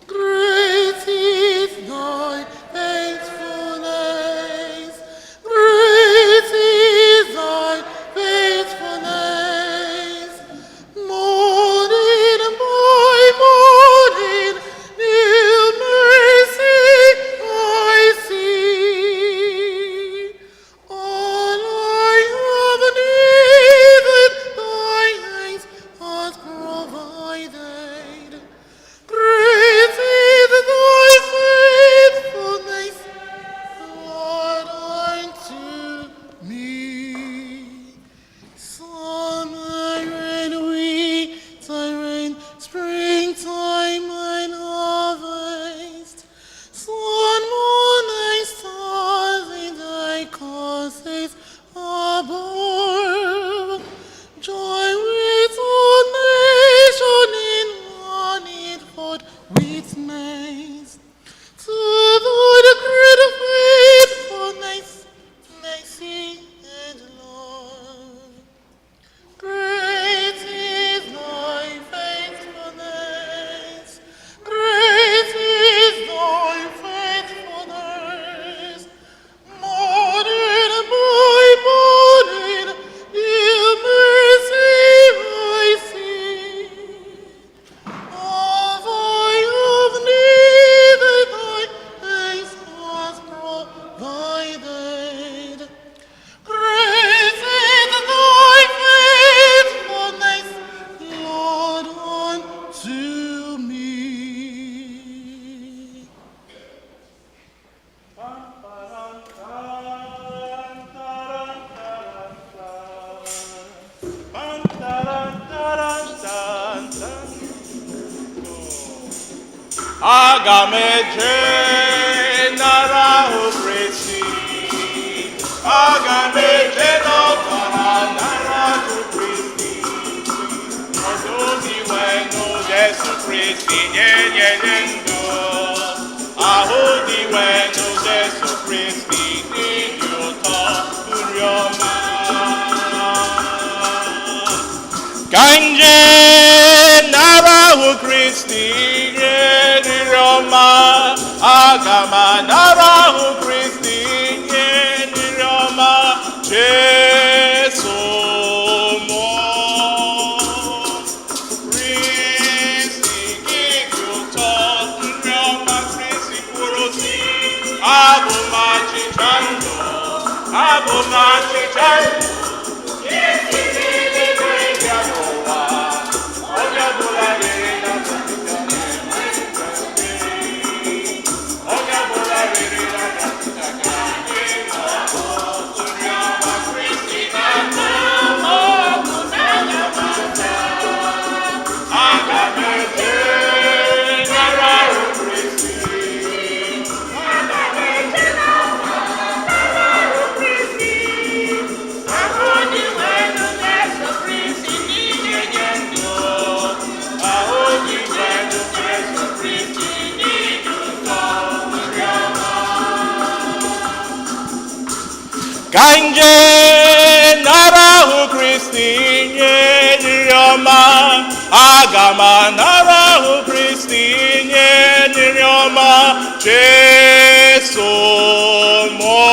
Great is thy faithfulness. Great is thy faithfulness. Morning by morning, new mercy I see. All I have needed, thy hands hast provided. Great is thy faithfulness, Lord, unto me. Summer and winter rain, springtime and harvest, sun, moon, and stars in thy causes above. Joy with all nation in one inward witness to thy great faithfulness, mercy, and love. Great is thy faithfulness. Great is thy faithfulness. Morning by morning, new mercy I see. All I have needed, thy hands hast provided. Great is thy faithfulness, Lord, unto me. Aga m eje nara Kristi, aga m eje n'ọbara nara Kristi, ọdụ dị wenu Jesu Kristi nye ndụ, ahụ dị wenu Jesu Kristi dị ụtọ nri ọma. Ka nje nara Kristi nye nri ọma, aga m anara Kristi nye nri ọma, Jesu mụ. Kristi gị dị ụtọ, nri ọma Kristi kwuru si, abụ m achịcha ndụ, abụ m achịcha ndụ. Isi niile na-ebịa n'ụwa, onye ọbụla rere na achịcha ga-enwe onye ọbụla rere na achịcha ga-enwe n'ọkụ, nri ọma Kristi na-atọ ọkụ n'anya m anya. Aga m eje nara Kristi, Kanje narahu Kristi nye nirioma, agama narahu Kristi nye nirioma, Jesu mo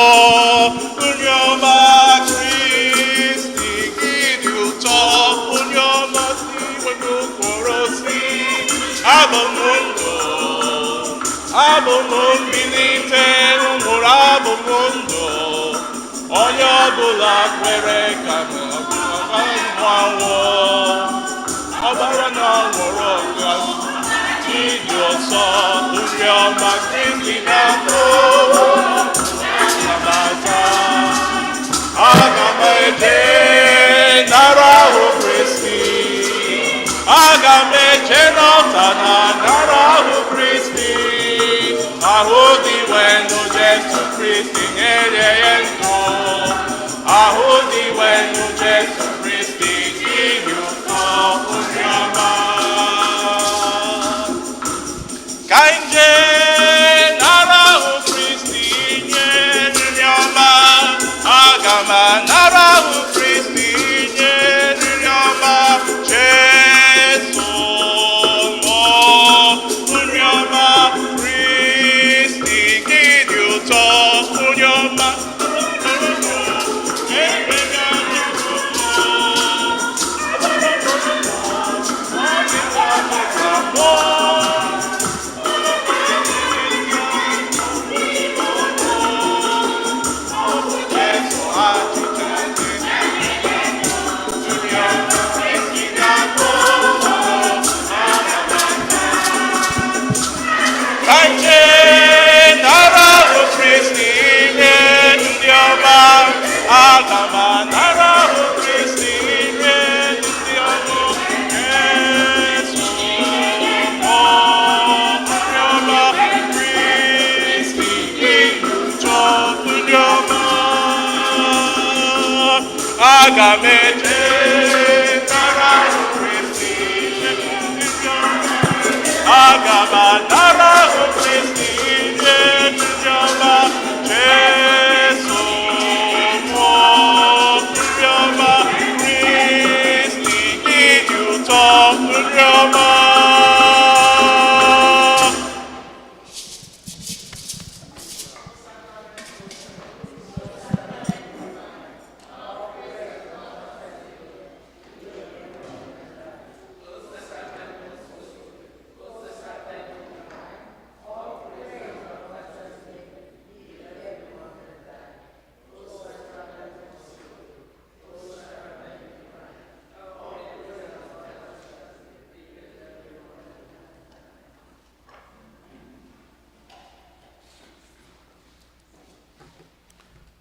nirioma Kristi giduto nirioma si wenukorosi, abomundo bilite umurabomundo. Onye ọbụla kwere ka mmanwụ ọbara na ọnwụrụ ọga dị ọsọ nri ọma Kristi na-akpọ amata. Aga m eje nara ahụ Kristi, aga m eje n'ọta na nara ahụ Kristi, ahụ dị wenu Jesu Kristi nyere ya ndụ. Ahụ dị wenu Jesu Kristi jiri ụtọ oziọma. Ka nje nara ahụ Kristi nye nri ọma, aga m anara ahụ Kristi nye nri ọma, Jesu mụ nri ọma Kristi gị dị ụtọ onye ọma. Aga m eje nara ahụ Kristi, aga m anara ahụ Kristi nye ndị ọma, Jesu mụ ndị ọma Kristi gị dị ụtọ ndị ọma.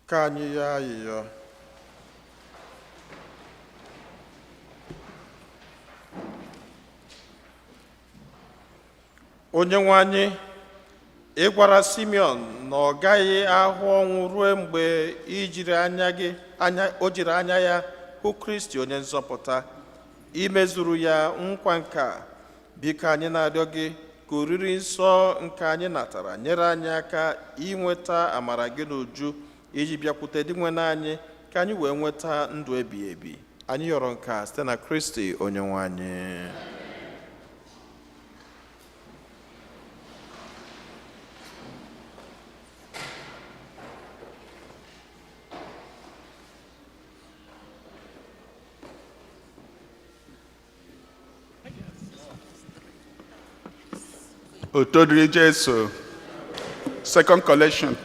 Ka anyị yọọ ayịyọ. Onyenwe anyị, ị gwara Simeon na ọ gaghị ahụ ọnwụ ruo mgbe o jiri anya ya hụ Kristi onye nzọpụta. Imezuru ya nkwa nke a, biko anyị na-arịọ gị ka oriri nsọ nke anyị natara nyere anyị aka inweta amara gị n'uju, iji bịakwute dị nwe anyị ka anyị wee nweta ndụ ebighị ebi. Anyị yọrọ nke a site na Kristi onyenwe anyị. Otodiri Jesu, second collection.